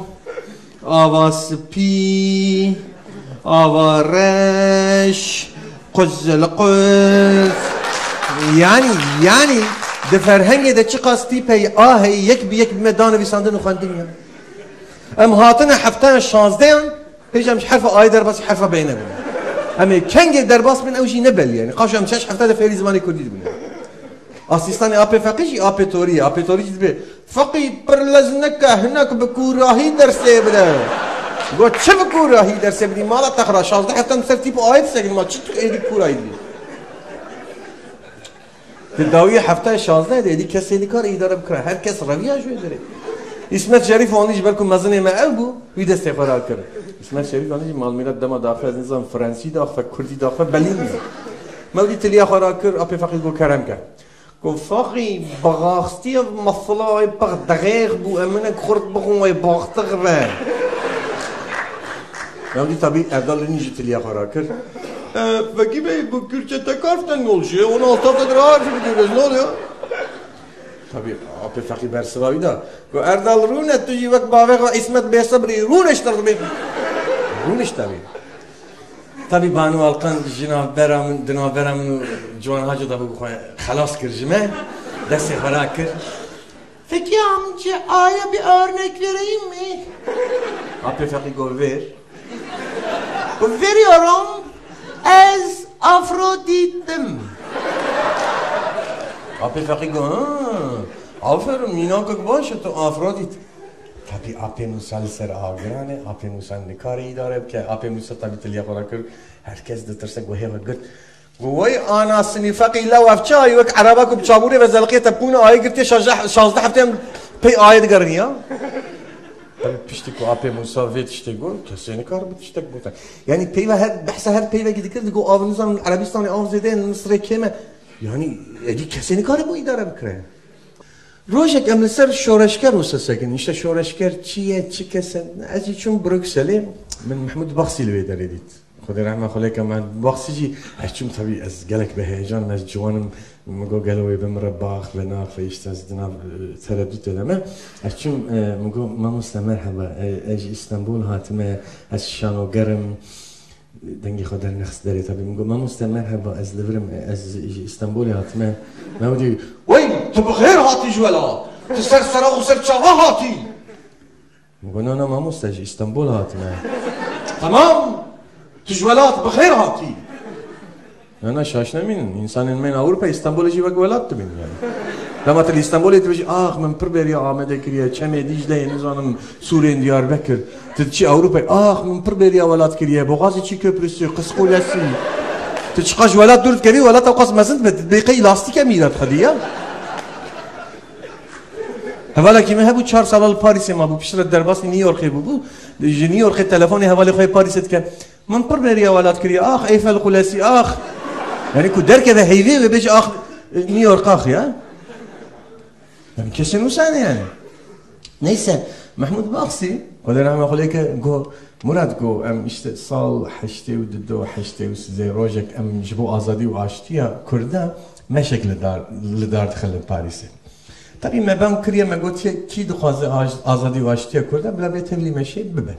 آواسپی آوارش قزلقز یعنی ده فرهنگ ده چی قاستی پی یک بی یک مدان ویساندن و خواندن یا ام هاتن هفتان 16 پیجمش حرف آی در باس حرف بینه بینه اما کنگ در باس من اوشی نبل یعنی قاش هم 6 هفته ده فعلی زمانی کردی بینه آسیستان آپ فقیجی آپ توری چیز به فقی پر لزنکه هنک بکوراهی درسه بده گو چه بکوراهی درسه بدی مالا تخرا 16 هفته سر تیپ آیت سگن ما چی تو ایدی کوراهی دی داوی هفته 16 دیدی کسی دیگر اداره بکره هر کس رویه شوی داره اسمت شریف آنیش برکن مزنه ما ابو وی دست قرار کرد اسمت شریف آنیش مال میرد دم داخل از نظام فرانسی داخل کردی داخل بلینی مودی تلیا قرار کرد آپ فقی گو کرم کرد گو فقی باغستی مصلای باغ دقیق بو امن خورد بخون باغتق و مودی طبیعی اردال نیجی تلیا قرار کرد فقی بی بو کرچه تکافتن گلشه اون آلتاف درار شده نه یا tabii abi fakir bersivayı da bu Erdal runet tuji vak bavek ismet besabri runeş tabii runeş tabii banu alkan Cenab beramın Cenab beramın Joan Hacı da bu halas kircime deste harakir peki amca aya bir örnek vereyim mi? Abi fakir gol ver veriyorum az Afrodit'im آپ فقیه آفرین مینا که باشه تو آفرودیت tabi آپ موسال سر آگرانه آپ موسال نکاری داره که آپ موسال tabi تلیا خورا کرد herkes de tırsak وهي وقت وای آنا سنی فقیه لو افچای وک عربا کو بچابوره و زلقیه تبون آیه گرتی 16 هفته پی آیه دگرنیا tabi pişti ko آپ موسال ویت işte گو کسی نکار بود işte بود yani pey ve her bahse her pey ve gidikler go avınızdan Arabistan'ı avzeden Mısır'a keme yani edi keseni kare bu idare bikre. Rojek emliser şoreşker olsa sakin. İşte şoreşker çiye çi kesen. Az için Brüksel'e من محمود باخسی لوی دارید. خدا رحمه خاله که من باخسیجی هرچیم طبیعی از گلک به هیجان از جوانم مگو گلوی بمر باخ و ناف ایشت از دناب تردید دادم. هرچیم مگو ما مرحبا اج استانبول هاتمه از شانوگرم دنگی خدا نخست داری طبعا میگم من مرحبا از لورم از استانبول هاتمه ما ودی وای تو بخیر هاتی جوالا تو سر سراغ و سر چاوا هاتی میگم نه ما مستج استانبول هاتمه تمام تو جوالات بخیر هاتی نه شاش نمینن انسان من اروپا استانبول جی وک ولات بین yani لما تل استانبول تبجي من بربريا آمده كريه چمه دیجله نظام سورين دياربكر تدشي أوروبا من بربريا ولات كريه بوغازي چي köprüsü قسقولسي تشقاش ولات دورت كريه ولات أوقاس مزند بيقي لاستيكا ميلاد خديه هوالا كيما هبو 4 سال باريس ما بو بيشرد درباس نيويورك بو نيويورك تلفوني هوالا خوي باريس تك من بربريا ولات كريه ايفل قلاسي يعني كو دركه هيفي بيجي نيويورك يا yani kesin usane yani. Neyse Mahmud Baksi خدا رحمه خاله که گو مراد گو ام işte sal haşte و دو haşte و size rojek ام جبو آزادی و آشتیا کرده مشک لدار دخل پاریسه. tabii ben kriye megotiye ki dukazı آزادی و آشتیا کرده بلا بیتولی مشه ببه.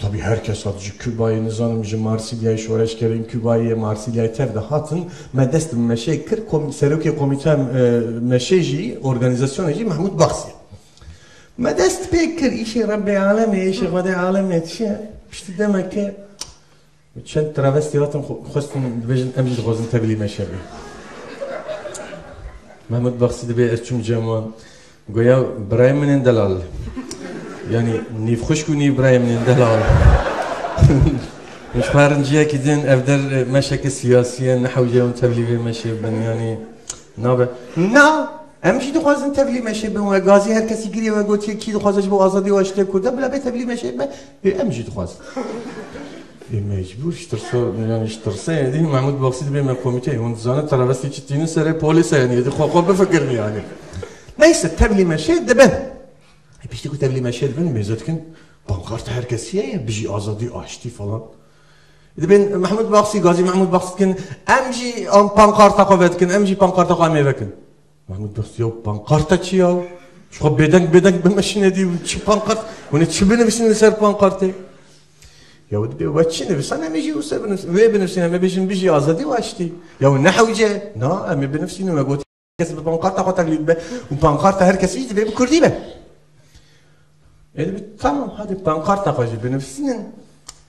tabii herkes atıcı Küba'yı nizamcı Marsilya'yı şoreşkerin Küba'yı Marsilya'yı tevde hatın medest meşe kır seruki komite meşeji organizasyoneci Mahmud Baksi. Medest pekir işi Rabbi alemi işi Gode alemi etişi işte demek ki çent travestilatın xostin dvejin emjid gozun tebili meşebi. Mahmud Baksi de bir eşçum cema goya Brahim'in delal. Yani nif خوش کنی برای من دلال مش خارجية كدين أفدر مشاكل سياسية نحوجة ونتبلي ماشي بن يعني نابه نا امشي دخوازن تبلي ماشي بن وغازي هر کسی گیری و گوتی کی دخوازش با آزادی و اشته کرده بلا به تبلی ماشي بن امشي دخواز مجبور اشترسو يعني اشترسه يعني محمود باقسي به کمیته اون زانه تراوستی چتینه سر پلیس يعني خو بفكرني يعني neyse تبلي ماشي دبن بيشتي كنت تبلي ماشي دبن ميزاتكن بانكارت هر کسیه بيجي آزادی آشتی falan ben Mahmud Baksi, Gazi Mahmud Baksi'kin emci pankarta kovetkin, emci pankarta koymayavekin. Mahmud Baksi yok pankarta çi ya. Şu bedenk bir meşine diyor, çi pankart. Onu çi benimsin ser pankartı. Ya o diyor, vaçine bir sana emci usta benimsin. Ve benimsin ama bizim bir azadi vaçti. Ya ne havce? Na, ama benimsin ama gote. Herkes bir pankarta kotaklid be. Bu pankarta herkes iyiydi ve bu kurdi be. Tamam hadi pankarta koyacak benimsinin.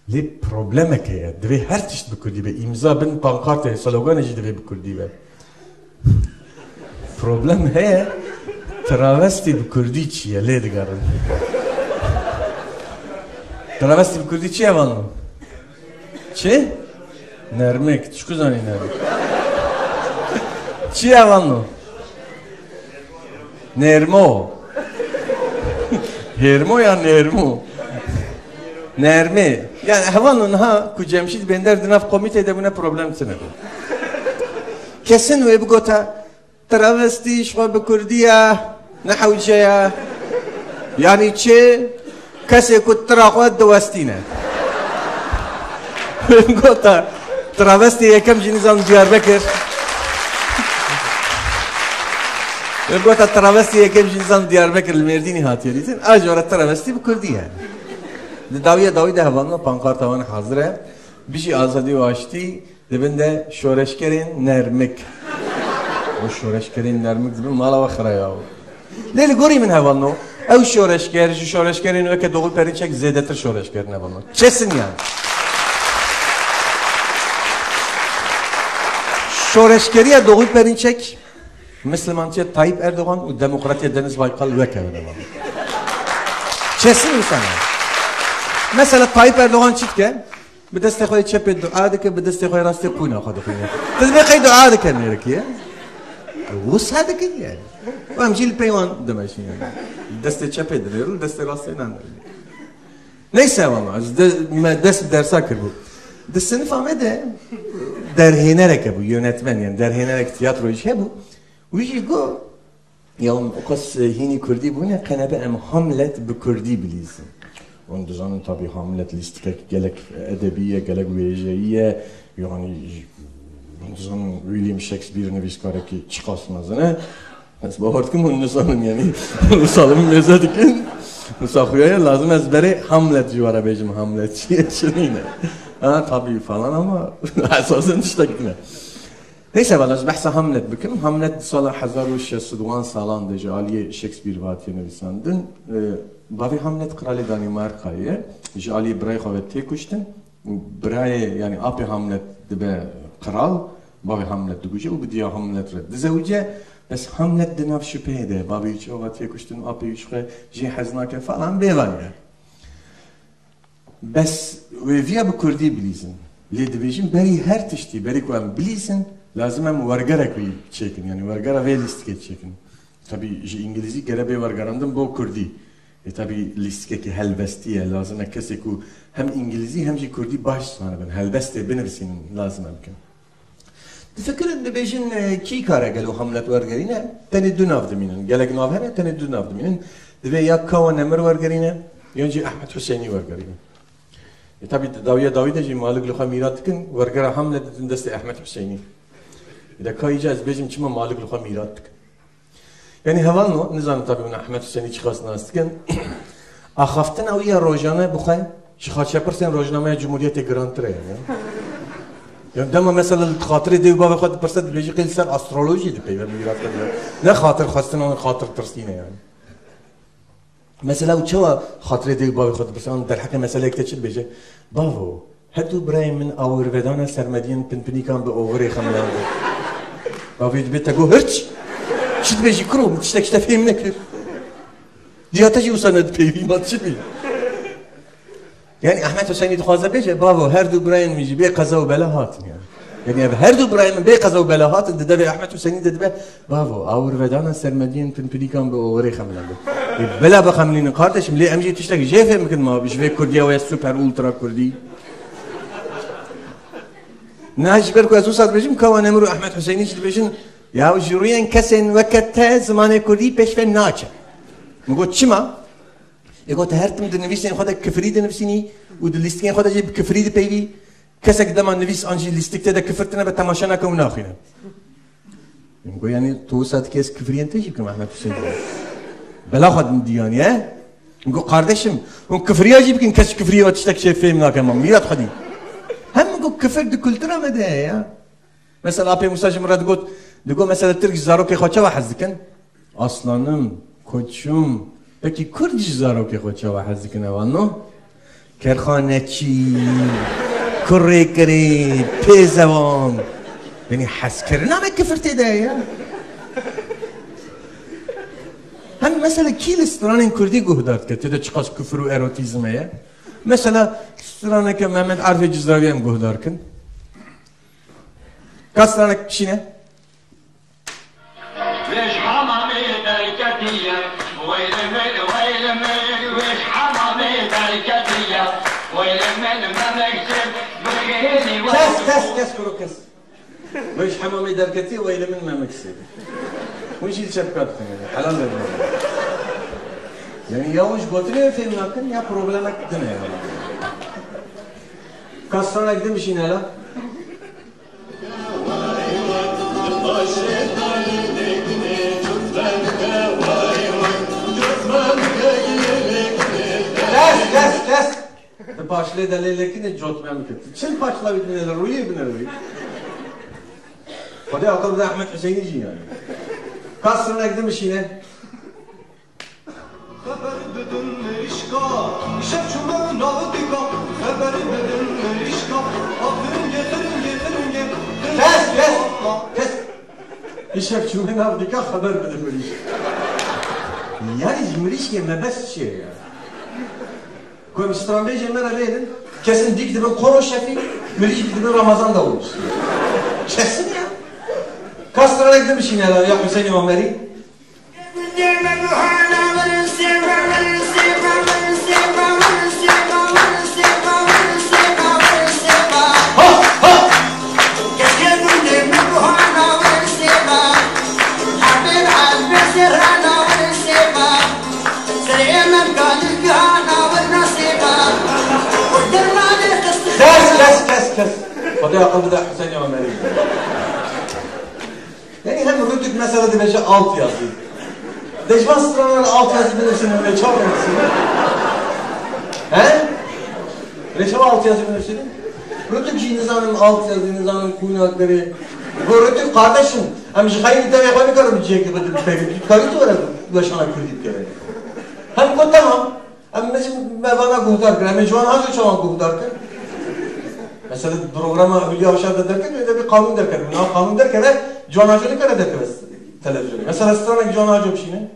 ليه بروبلمك هي دبي هرتشت بكردي به امضاء بن بانكارت سلوغان جي دبي بكردي به بروبلم هي تراوستي بكردي چي ليه دگارن تراوستي بكردي چي اوانو چي نرمك چكو زاني نرمك چي اوانو نرمو هرمو یا نرمو Nermi. Yani havanın ha ku Cemşid bender dinav komitede buna problem sınırı. Kesin ve bu gota travesti şva be Kurdiya nahawcaya yani çe kase ku traqat dawastina. Bu gota travesti yekem jinizam Diyarbakır. Bu gota travesti yekem jinizam Diyarbakır merdini hatiyelitin. Ajora travesti bu Kurdiya. داوی ده هوانو پانکارت هوان حاضره بیشی آزادی و آشتی دبنده شورشکرین نرمک و شورشکرین نرمک دبن مالا و خرایا لیلی گوری من هوانو او شورشکرین و که دوغل پرینچک زیده تر شورشکرین هوانو چسن yani شورشکریه دوغل پرینچک Müslümançıya Tayyip Erdoğan و demokratiye Deniz Baykal veke هوانو چسن میسنه مثلا طيب اردوغان چیتکه به دست خود چپ دعا دکه به دست خود راست قونا خود خونه تدبی قید دعا دکه میرکیه وس هذا كده وام جيل بيوان دمشي دست چپ دریل دست راست نه neyse والله ما ders dersa bu destini fahmede derhinerek bu yönetmen yani derhinerek tiyatro işe bu ويجي go يوم قص هيني كردي بونه قنبه ام hamlet bu Kurdi bilirsin. Onun dışında tabii Hamlet listek gerek edebiye gerek veceiye yani onun dışında William Shakespeare'nin viskare ki çıkasmaz ne? Biz bahartkim onun dışında yani Salim'in mezadikin Musafir'e lazım ezbere Hamlet civara bejim Hamlet şiirine. Ha tabii falan ama esasen işte gitme. Neyse vallahi bahsa Hamlet bikim. Hamlet sala 1600 salan de jaliye Shakespeare vatiyene visandın. Bavi Hamlet kralı Danimarka'ya, jali Bray kuvveti kuştun. Bray yani api Hamlet dibe kral, Bavi Hamlet duguje, u bidiya Hamlet red. Dizevce, bes Hamlet dinav şüphede, Bavi içe kuvveti kuştun, api üçke, jihaznak falan bevan ya. Bes ve via bu Kurdi bilizin. Ledivejin beri her tişti, beri kuam bilizin, lazım hem vargara kuyu çekin, yani vargara ve listike çekin. Tabii İngilizce gerebe vargarandım bu Kurdi. Tabii listeki helbestiye lazım kese ku hem İngilizce hem de Kurdi baş sana ben helbeste benirsin lazım mümkün. Tefekkürün de bejin ki kara gelo Hamlet vargarine tane dünav deminin gelek navhane tane dünav deminin ve ya kavan emir vargarine yonci Ahmet Hüseyini vargarine. Tabii Davide ji Malik Luha miratkin vargara Hamlet'in deste Ahmet Hüseyini. İde kayacağız bejim çima Malik Luha miratkin. Yani hevanlo nizam tabii ona Ahmet Hüseyin'i çıkasına astıkken ahaften aviye rojana bukhay şihat yaparsan rojnamaya Cumhuriyete grantire yani. Yani dema mesela hatırı dev baba khat persat beji qilsar astroloji de peyver miratkan ne hatır khastan onu hatır tırsine yani. Mesela uçava hatırı dev baba khat persat der hakka mesela ekteçil beji bavo hadu Ibrahim min Avurvedana sermediyen pinpinikan be ovre khamlandı. Bavid betago hırç شد بيجي كروم تشتاك فهمنا كيف دياتاجي وصلنا بيبي ما تشبي Yani Ahmet Hüseyin'i dixwaze bêje bavo her du birayên min jî bê qeza û bela hatin yani her du birayên min bê qeza û bela hatin didevê Ahmet Hüseyin'i didibe bavo awirvedana sermediyên pinpirikan bi owerê xemilin be bela bixemilînin kardeşim lê em jî tiştekî jê fêm bikin ma ji vê Kurdiya we süper ultra Kurdî ne ji ber ku ez wisa dibêjim kawa Nemir û Ahmet Hüseyinî jî dibêjin ya ji rûyên kesên weke te zimanê Kurdî pêşve naçe min got çima got her tim di nivîsên xwe de kifirî dinivîsînî û di lîstikên xwe de jî bi kifirî dipeyvî kesek dema nivîs an jî lîstik te de kifir tune be temaşa neke û naxwîne min got yani tu wisa dikê ez kifiriyên te jî bikim Ahmet Hüseyin bela xwe din dîyanî he min got kardeşim hûn kifiriya jî bikin kes kifiriya we tiştek şê fêm nake ma mîrat xwe dî hem min got kifir di kultura me de heye ya mesela apê Musa ji min re digot mesela Tirk ji zarokê xwe çawa hez dikin aslanım koçum peki Kurd ji zarokê xwe çawa hez dikin ewan no kerxaneçî kurêkirê pêzevan yani hezkirina me kifir tê de ya hem mesela kî li stranên Kurdî guhdar dike tê de çi qas kufir û erotîzm heye mesela straneke Mehmet Arifê Cizravî em guhdar kin ka stranek çîne kes kuru kes. Veş hamamı derketi ve eylemin memeksi. Bu işi çepkat yani. Halal verin. Yani yavuş götürüyor film nakın ya probleme gittin ya. Kaç sonra gitmiş yine la? Kes. Başlığı delilekini cotmaya mı kötü? Çin başlığı bitmeleri, rüyü binir rüyü. Hadi akıllı Ahmet Hüseyin'i yani. Kaç sırına gitmiş yine? Kes. İşef çumen avdika haber bilmeliyiz. Yani cimriş mebes şey ya. Koyum İstanbul'da cemler verin. Kesin dik dibin koro şefi, milli dibin Ramazan da olur. Kesin ya. Kaç sırana gitmiş yine ya Hüseyin İmam Veli? Kes. Hadi akıllı da Hüseyin İmam Veli. Yani hem rütük mesela dibece alt yazı. Dejman sıraları alt yazı bilirsin öyle çok bilirsin. He? Reçava alt yazı bilirsin. Rütük nizanın alt yazı, nizanın kuynakları. Bu rütük kardeşim. Hem jihayın iddia yapar bir karı bitecek gibi bir peygamber. Karı da var ulaşana kurduk gibi. Hem bu tamam. Hem mesela bana kuhtar kır. Hem şu an hangi çoğun kuhtar kır? Mesela programa Hülya Avşar'da derken öyle bir kanun derken. Buna kanun derken de Can Hacı'nı kere derken televizyonu. Mesela stranaki Can Hacı bir şeyine.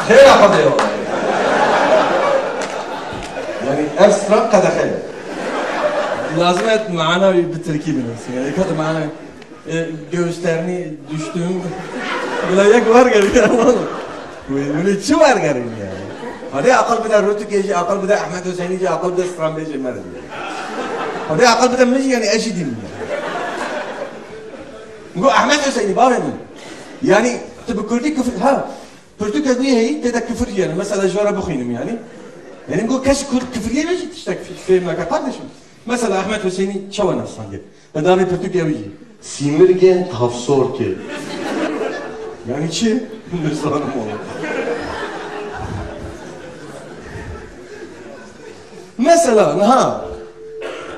Şey yapamıyor. Yani erstrak kadehel. Lazım et معنا بالتركيب yani kadın معنا göğüslerini düştüğüm bilecek var geliyor ama böyle çi var geliyor yani. Hadi akıl bir de Rütük gece akıl bir de Ahmet Hüseyin'i akıl bir de Strambeji merdi. Hadi akıl bir de meci yani eşidim. Bu Ahmet Hüseyin'i bağırın. Yani tabi Kürdi küfür ha. Pürtük ediyor hey de küfür yani mesela jara bukhinem yani. Yani bu kaç küfür yemeyecek işte filmler kardeşim. Mesela Ahmet Hüseyin'i çavan aslandı. Bedava pürtük yavici. Simirgen tafsor ki. Yani çi ne sanırım olur. Mesela ha.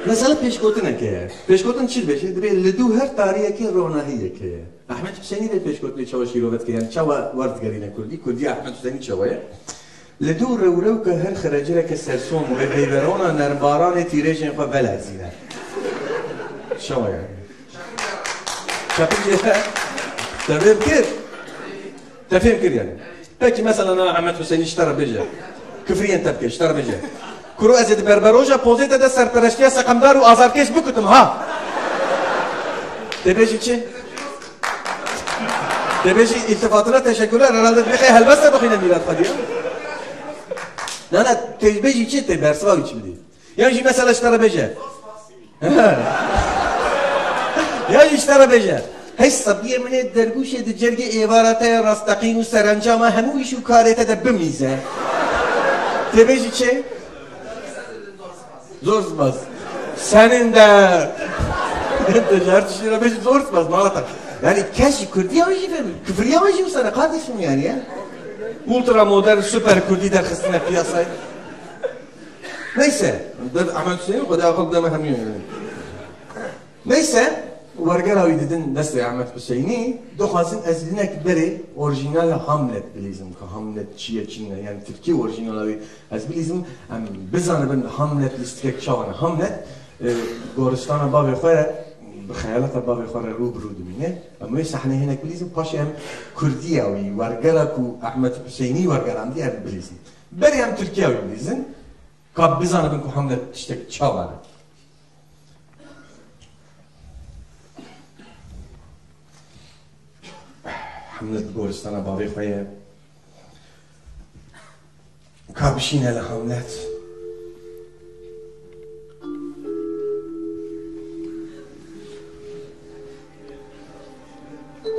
Mesela peşkotun eke. Peşkotun çil beşi. Dibe ledu her tarihe ki ronahi eke. Ahmet Hüseyin'i de peşkotlu çava şirovet yani çava vart garine Kurdi Ahmet Hüseyin'i çavaya. لدور رورو که هر خرجره که سرسوم و بیبران نرباران تیرشن خو بلعزیره شو yani şapınca tefhim kir yani peki mesela Ahmet Hüseyin iştara becer küfriyen tepki iştara becer kuru ezedi berberoja pozete de serpereşkiye sakamdar u azarkeş bukutum ha tebeş için tebeş iltifatına teşekkürler herhalde bir helbetse bakıyla milat kadiyor Nana tecbeji için de bersav için değil. Yani mesela iştara becer. Yani iştara becer. Hey sabiye mene derguş edi cerge evarata rastaqin serencama hemu işu karete de bimize. Tecbeji için zorsmaz. Senin de Tecer tişire beji zorsmaz malata. Yani keşi Kürdiyamışı efendim. Küfriyamışı sana kardeşim yani ya. Ultra modern süper Kürdi der kısmına piyasayı. Neyse. Ahmet Hüseyin o kadar akıl deme hemiyor yani. Neyse. Vargaravi dedin desteği Ahmet Hüseyin'i doxazın ezlinek beri orijinal Hamlet bilizim ki Hamlet çiye çinle yani Türkiye orijinali ez bilizim bizanı ben Hamlet listek çavana Hamlet Goristana babi khoyre بخيالات بابي خورا روبرو دمينه اما صحنه هناك بليزم باشم كردياوي ورغلاكو احمد حسيني ورغلام دي بليزم بريام تركياوي بليزم كاب بزانه بنكو حمله تشتك تشاوانا حمله غورستانا بابي خويا كابشين على حملات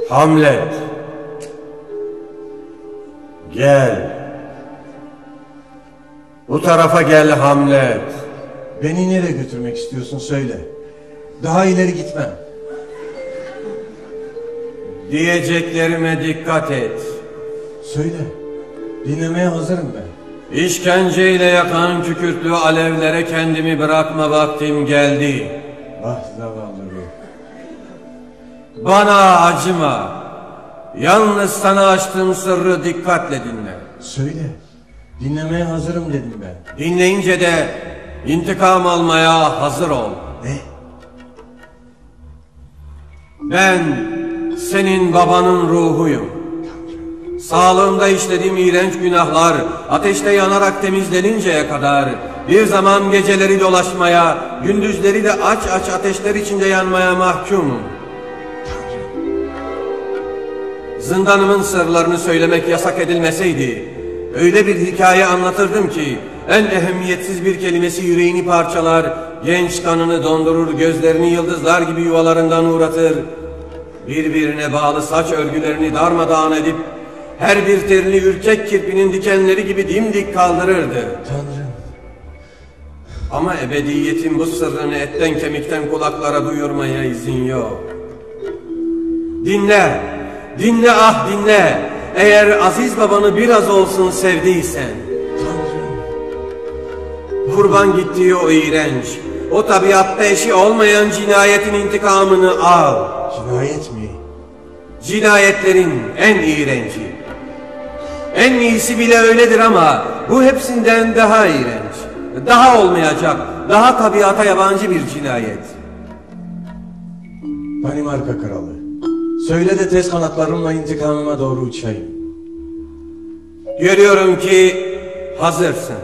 Hamlet, gel. Bu tarafa gel Hamlet. Beni nereye götürmek istiyorsun söyle. Daha ileri gitmem. Diyeceklerime dikkat et. Söyle. Dinlemeye hazırım ben. İşkenceyle yakan kükürtlü alevlere kendimi bırakma vaktim geldi. Ah zavallı bu. Bana acıma. Yalnız sana açtığım sırrı dikkatle dinle. Söyle. Dinlemeye hazırım dedim ben. Dinleyince de intikam almaya hazır ol. Ne? Ben senin babanın ruhuyum. Sağlığımda işlediğim iğrenç günahlar ateşte yanarak temizleninceye kadar bir zaman geceleri dolaşmaya, gündüzleri de aç aç ateşler içinde yanmaya mahkumum. Zindanımın sırlarını söylemek yasak edilmeseydi, öyle bir hikaye anlatırdım ki en ehemmiyetsiz bir kelimesi yüreğini parçalar, genç kanını dondurur, gözlerini yıldızlar gibi yuvalarından uğratır, birbirine bağlı saç örgülerini darmadağın edip her bir terini ürkek kirpinin dikenleri gibi dimdik kaldırırdı. Tanrım. Ama ebediyetin bu sırrını etten kemikten kulaklara duyurmaya izin yok. Dinle, dinle ah dinle. Eğer aziz babanı biraz olsun sevdiysen. Tanrım. Kurban gittiği o iğrenç, o tabiatta eşi olmayan cinayetin intikamını al. Cinayet mi? Cinayetlerin en iğrenci. En iyisi bile öyledir ama bu hepsinden daha iğrenç. Daha olmayacak, daha tabiata yabancı bir cinayet. Danimarka kralı. Söyle de tez kanatlarımla intikamıma doğru uçayım. Görüyorum ki hazırsın.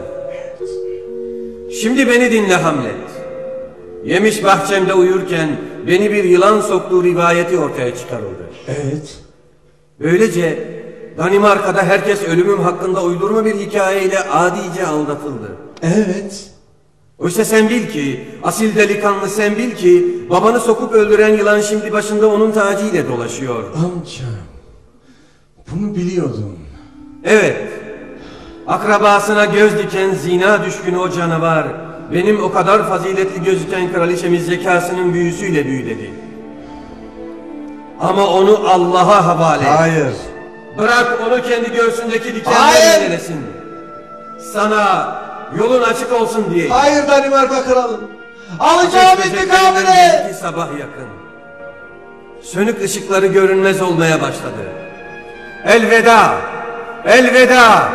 Şimdi beni dinle Hamlet. Yemiş bahçemde uyurken beni bir yılan soktuğu rivayeti ortaya çıkarıldı. Evet. Böylece Danimarka'da herkes ölümüm hakkında uydurma bir hikayeyle adice aldatıldı. Evet. Oysa sen bil ki, asil delikanlı sen bil ki, babanı sokup öldüren yılan şimdi başında onun tacıyla dolaşıyor. Amcam. Bunu biliyordum. Evet. Akrabasına göz diken zina düşkünü o canavar, benim o kadar faziletli gözüken kraliçemiz zekasının büyüsüyle büyüledi. Ama onu Allah'a havale et. Hayır. Bırak onu kendi göğsündeki dikenleri denesin. Sana yolun açık olsun diye. Sönük ışıkları görünmez olmaya başladı. Elveda, elveda,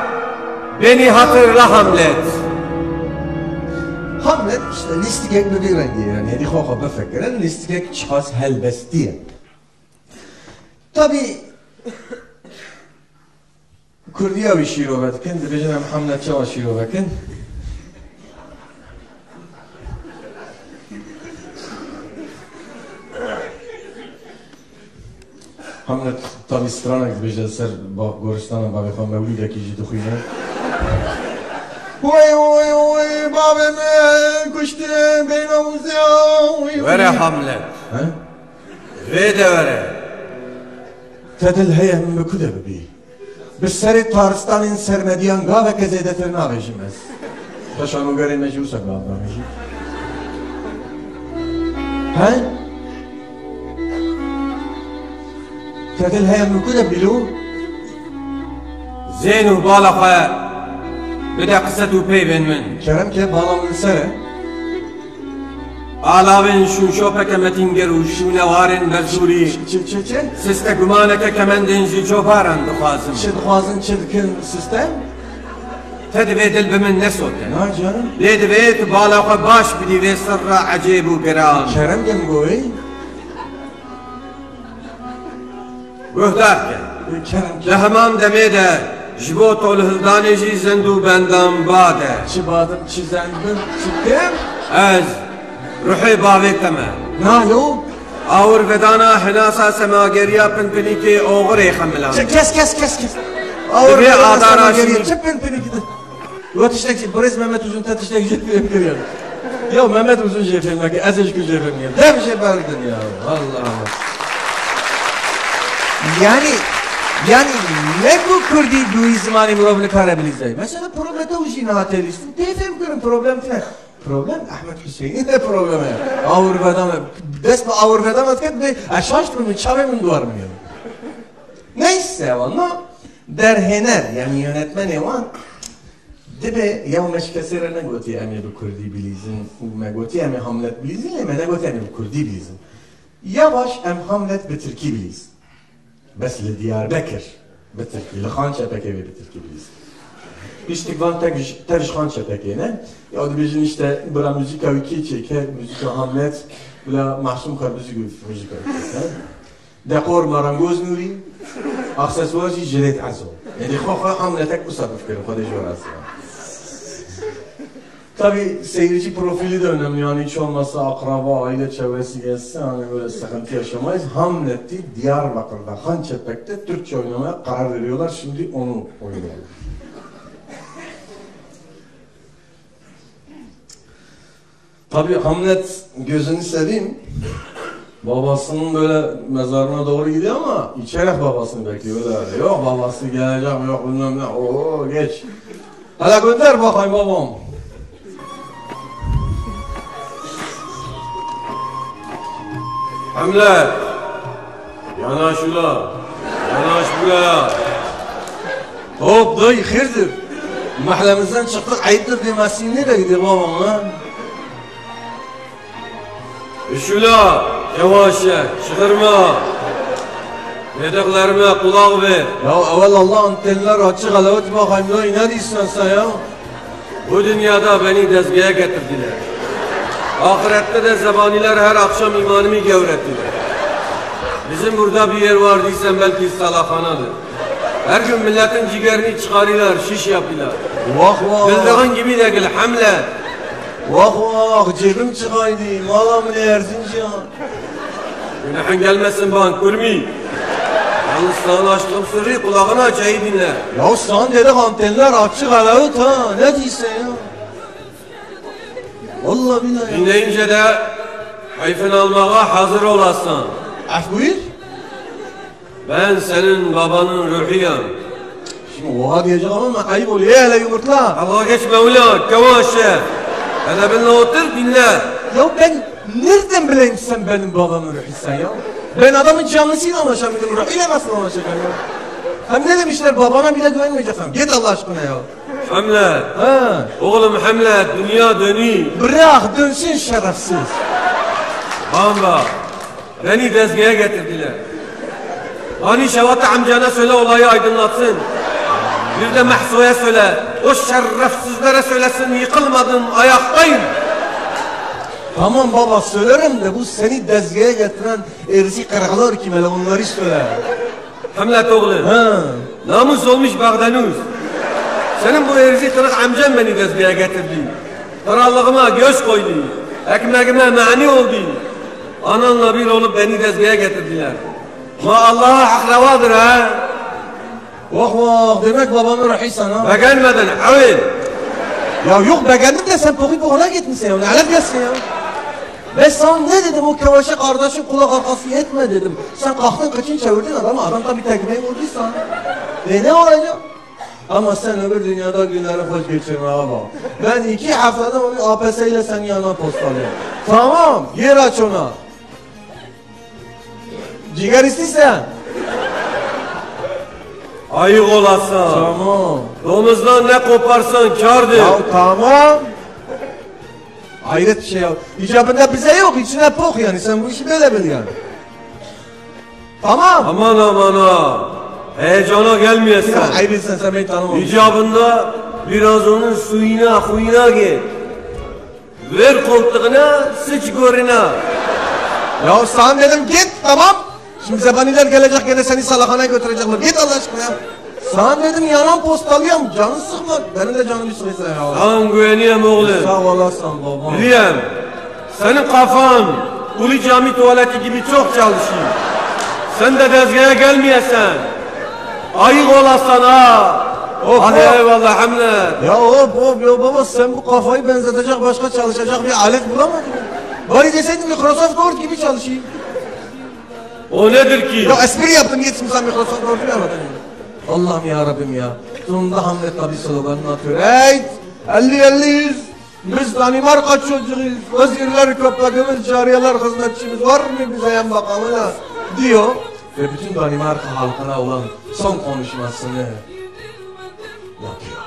beni hatırla Hamlet. Hamlet işte listigek bediren diye yani hedi xoha befekeren listigek çiğaz helbest diye. Tabi Kurdiya bir şirovetkin, dibecenem Hamlet çava şirovetkin. Hamlet tabi stranek dibece ser Goristan'a babi xo mevlideki jî dixwîne. Vay vay vay babamı kuştu beynamıza. Vere Hamlet. He? Ve de vere. Tedil heye mekude bebi. Biseri Taristan'ın sermediyan gave kezedetir navejimez. Taşanı göre mecbusa gavrameji. He? Tedil heye mekude bilu. Zeynu balakaya. Bide kısa peyven min. Kerem ke bağlamın sere. Alavin şu şopeke metingeru şu nevarin berzuri. Çil. Siste gumaneke kemendin jî çoparan dixwazim. Çil xwazin çilkin sistem. Te divê dil bi min nesote. Na canım. Lê divê tu bala xwe baş bidî vê sirra ecêb û giran. Kerem gem goy. Guhdar ke. Kerem Li heman demê de ji bo tolhildanê jî zind û bendam bade. çi badım çi zendim çi dem. Ez ruhê bavê te me. Na yo. Awir vedana hinasa semageriya pinpinîkê oğirê xemilan. Kes. Divê adara şî. Çepin piniki. Yo tiştek Brez Mehmet Uzun ta tiştek film kiriyor. Yo Mehmet Uzun film ki az eşkü film ya. Dev şey bardın ya. Allah Allah. Yani ne bu Kurdi bu izmani muravını karabilizey. Mesela problemi ujin hatelistin. Tefem görün problem ne? Problem Ahmet Hüseyin'in de problemi. Avurvedam. Despa avurvedam atket de aşaştır mı çavemin duvar mı? Neyse ama derhener yani yönetmen evan. Dibe ya meşkesere ne goti emi bu Kurdi bilizin. Me goti emi Hamlet bilizin ya me goti emi bu Kurdi bilizin. Yavaş em Hamlet bir Türkiye biliz. Bes li Diyarbakır bir Türkiye. Li Xançepek'e bir Türkiye biliz. İstikvan tercih Xançepek'e ne? Ya dibecin işte bura müzika wiki çeker, müzika Hamlet, bula mahsum karbuzi müzika çeker. Dekor marangoz nuri, aksesuarci jilet azo. Yani xoxa Hamlet'e kusabıf kırım, xode jorası. Tabi seyirci profili de önemli yani hiç olmazsa akraba, aile çevresi gelse hani böyle sıkıntı yaşamayız. Hamlet'i Diyarbakır'da, Xançepek'te Türkçe oynamaya karar veriyorlar. Şimdi onu oynuyorlar. Tabi Hamlet gözünü seveyim. Babasının böyle mezarına doğru gidiyor ama içerek babasını bekliyor öyle. Yok babası gelecek yok bilmem ne. Oo geç. Hadi gönder bakayım babam. Hamlet. Yanaş ula. Yanaş buraya. Hop dayı hayırdır? Mahallemizden çıktık ayıptır demezsin nereye gidiyor babam ha? Üşüla. Yavaş ye. Çıkırma. Dediklerime kulak ver. Ya evvel Allah antenler açık alavet bakayım dayı ne diyorsun sen ya? Bu dünyada beni dezgeye getirdiler. Ahirette de zebaniler her akşam imanımı gevrettiler. Bizim burada bir yer var değilsen belki salahanadır. Her gün milletin ciğerini çıkarırlar, şiş yapıyorlar. Vah vah. Bildiğin gibi değil Hamlet. Vah vah cebim çıkaydı. Malamı ne Erzincan. Günahın gelmesin bana kurmi. Yalnız sana açtığım sırrı kulağına aç iyi dinle. Ya sen dedik antenler açık alavet ha. Ne diyorsun ya? Vallahi billahi ya. Dinleyince de hayfını almaya hazır olasın. Af buyur. Ben senin babanın ruhuyum. Şimdi oha diyeceğim ama ayıp oluyor. Hele yumurtla. Allah geçme ulan kavaşı. Edebinle otur dinle. Ya ben nereden bileyim sen benim babamın ruhuysan ya? Ben adamın canlısıyla anlaşamıyorum. Ruhuyla nasıl anlaşacağım ya? Hem ne demişler babana bile güvenmeyeceksin. Git Allah aşkına ya. Hamlet. Ha. Oğlum Hamlet dünya dönüyor. Bırak dönsün şerefsiz. Bamba. Beni dezgah'a getirdiler. Hani Şevat amcana söyle olayı aydınlatsın. Bir de Mahsu'ya söyle. O şerefsizlere söylesin yıkılmadım ayaktayım. Tamam baba söylerim de bu seni dezgaha getiren erzi karalar kim hele onları söyle. Hamlet oğlu. Namus olmuş Bağdanuz. Senin bu erzi kırık amcan beni dezgaha getirdi. Krallığıma göz koydu. Ekmeğime mani oldu. Ananla bir olup beni dezgaha getirdiler. Ma Allah'a hak revadır ha. Vah vah demek babamın rahi sana. Beğenmedin avil. Ya yok beğendim de sen poğuna gitmişsin ya. Ne alakası ya? Ben sana ne dedim o Kevaş'a kardeşin kulak arkası etme dedim. Sen kalktın kıçın çevirdin adamı. Adam tabi tekmeyi vurduysan. Ne olacak? Ama sen öbür dünyada günleri hoş geçirmeye bak. Ben 2 haftada onu APS ile senin yanına postalıyorum. Tamam yer aç ona. Ciğer istiysen. Ayık olasın. Tamam. Domuzdan ne koparsan kârdır. Ya tamam. Hayret bir şey ya. İcabında bize yok. İçine pok yani. Sen bu işi böyle bil yani. Tamam. Aman aman ha. Heyecana gelmeyesin. Ya hayretsen sen beni tanımamışsın. İcabında biraz onun huyuna git. Ver koltuğuna, sıç goruna. Ya sana dedim git tamam. Şimdi zebaniler gelecek gene seni salakhanaya götürecekler. Git Allah aşkına ya. Sana dedim yalan postalıyorum. Canı sıkma. Benim de canım sıkıysa ya. Sen güveniyem oğlum. Sağ olasın babam. Biliyem. Senin kafan Ulu Cami tuvaleti gibi çok çalışıyor. Sen de dezgaha gelmeyesen. Ayık olasan ha. Hadi eyvallah Hamlet. Ya hop ya baba sen bu kafayı benzetecek başka çalışacak bir alet bulamadın mı? Bari deseydin Microsoft Word gibi çalışayım. O nedir ki? Ya espri yaptım gitsin sen Microsoft Word'u yaradın. Allah'ım ya Rabbim ya. Sonunda Hamlet tabi sloganını atıyor. Hey 50-50-100 biz Danimarka çocuğuyuz. Vezirler köpeğimiz, cariyeler hizmetçimiz var mı bize yan bakalına diyor. Ve bütün Danimarka halkına olan son konuşmasını yapıyor.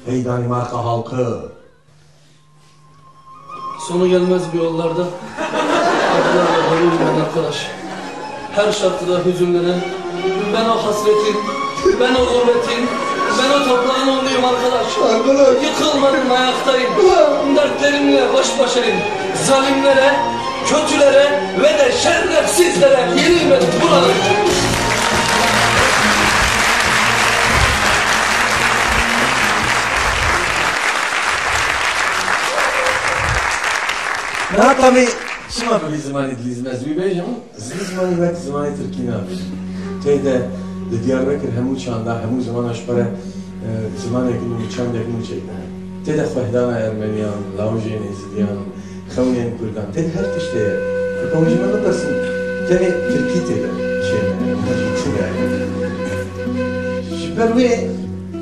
Ey Danimarka halkı. Sonu gelmez bir yollarda acılarla dolu yürüyen arkadaş. Her şartıda hüzünlenen, ben o hasretin, ben o gurbetin, ben o toprağın oğluyum arkadaş. Yıkılmadım ayaktayım, dertlerimle baş başayım. Zalimlere, kötülere ve de şerefsizlere yenilmedim buradayım. Na tabii şuna bir zaman edilmez bir bejim. Zaman ve zaman Türkiye'ne abi. Teyde Diyarbakır hemu çanda hemu zaman aşpara zaman ekini çanda ekini çekti. Teyde Fahdana Ermeniyan, Laojen Ezdiyan, Kavniyen Kurdan. Teyde her tişte. Kavniyen ne dersin? Teyde Türkiye teyde. Şeyler, majitçi yani. Şüpher ve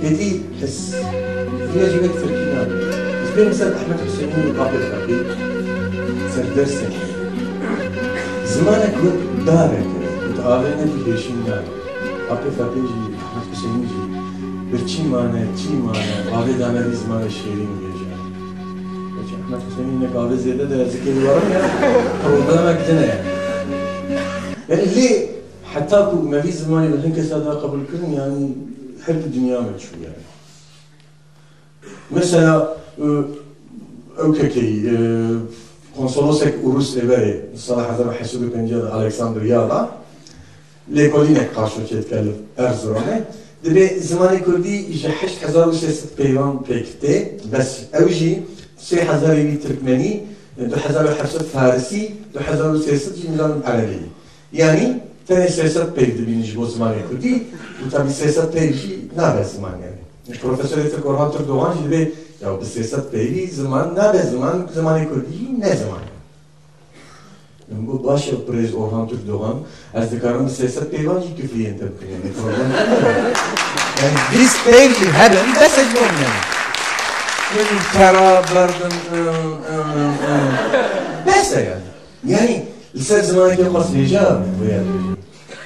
edi his. Fiya cibek Türkiye'ne abi. Biz benim mesela Ahmet Hüseyin'in kapıya tabi. سردرسك زمانك دارك متقابلنا في بيشينا أبي فابيجي أحمد حسينيجي برشي مانا تشي مانا قابل دانا دي زمان الشيرين بيجي برشي أحمد حسيني قابل زيادة ده ذكي الورم يا ربنا ما كتنا يعني ليه حتى أكو ما في زمان يبهن كسادة قبل كرن يعني حرب الدنيا من شو يعني مثلا أوكي konsolosek Urus everi Salah Hazar Hasudu Pencere Aleksandriya'da Lekolinek karşı çetkeli Erzurum'a dibe zamanı kurdi jahiş 1600 peyvan pekte bas evji 3000 Türkmeni 2700 Farisi 2600 milyon Arabi yani tane siyaset peydi biniş bu zamanı kurdi bu tabi siyaset peydi ne haber zaman yani Profesör Etek Orhan Türk Doğan dibe ya bu siyaset peydi zaman ne zaman zamanı kurdi ne zaman bu başı prez Orhan Türk Doğan az dikarım siyaset peyvancı küfriyen tabi yani problem yani biz peydi hebben mesaj var yani yani kara bardım bese yani لسه زمان كان خاص الحجاب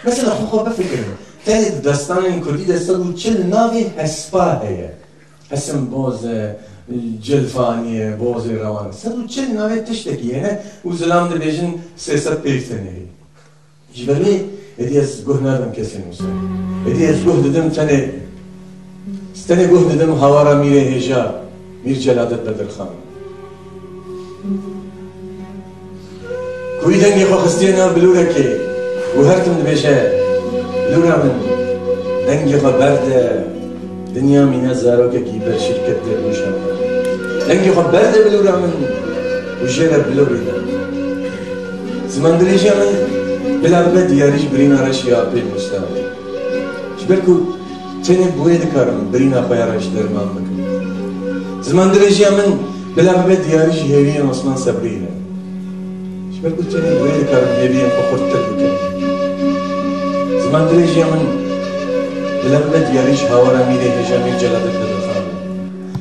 مثلا خو بفكر كانت داستان كردي داستان تشل نافي اسبا هي اسم بوز جلفانیه بوز روان سر چه نوع تشتکی نه و زلام در بیشن سیاست پیستنی جبری ادی از گوه ندم کسی نمیشه ادی از گوه دادم تنه گوه دادم هوارا میره هجا میر جلادت بدر خان کوی دنگی خو خستینا بلوره که و هرتم دبیشه بلوره من دنگی خو برده دنیا مینه زارو که کی بر شرکت در روشم دنگی خو برده بلوره من و جره بلوره زمان دریجه من بلابه دیاریش برینا رشیا پیل مستاق شبرکو تنه بوی دکارم برینا خیارش درمان بکن زمان دریجه من بلابه دیاریش هیوین عثمان صبریه شبرکو تنه بوی دکارم هیوین خورتر بکن زمان دریجه من بلابه دیاریش هاورا میره هجامیر جلادت بدرخانه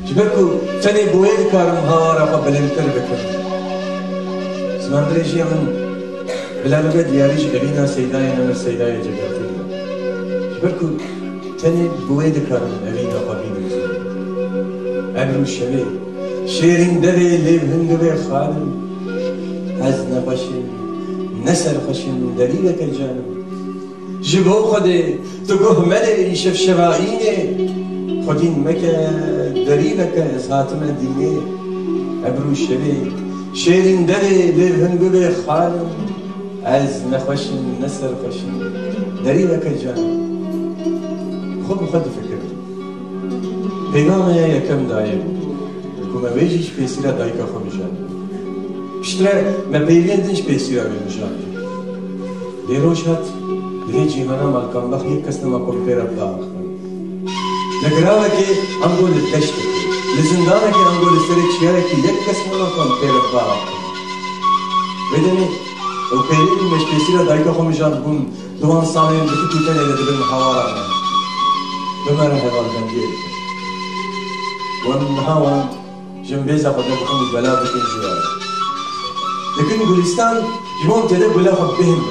شبرکو تنه بوی دکارم هاورا خو بلندتر بکن زمان دریجه من بلابه دیاریش ابینا سیدای نمر سیدای جگرتیه شبرکو تنه بوی دکارم ابینا قبیل مزید ابرو شوی شیرین دوی لیب هندوی خالم از نخوشم نسر خوشم دلیل کل جانم جبو خوده تو گوه مله شف شوائینه خودین مکه دلیل که از حاتم دینه ابرو شوی شیرین دوی لیب هندوی خالم از نخوشم نسر خوشم دلیل کل جانم خود فکر پیغامه یکم دایه کما ویجیش پیسیرا دایکا خو میشن پشتره ما پیوندنش پیسیرا میشن دیروش هات دیگه جیهانا مالکان بخ یک کس نما کم پیرا بلاخ نگراوه که انگول دشت لزندانه که انگول سرک شیاره که یک کس نما کم پیرا بلاخ بدونی او پیلی مش پیسیرا دایکا خو میشن بون دوان سالین بکی توتن ایده دبن حوارا بمره حوال دنگیر ومن هوا جنبيزا قد نبخمش بلا بكن جوار لكن جولستان جبون تدا بلا خد بهم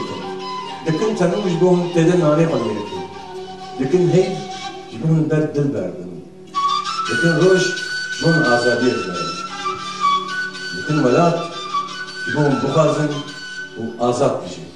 بكن لكن تنوش بهم تدا ناني قد يركن لكن هي جبون برد دل بردن لكن روش جبون آزادي بردن لكن ولات جبون بخازن و آزاد بجن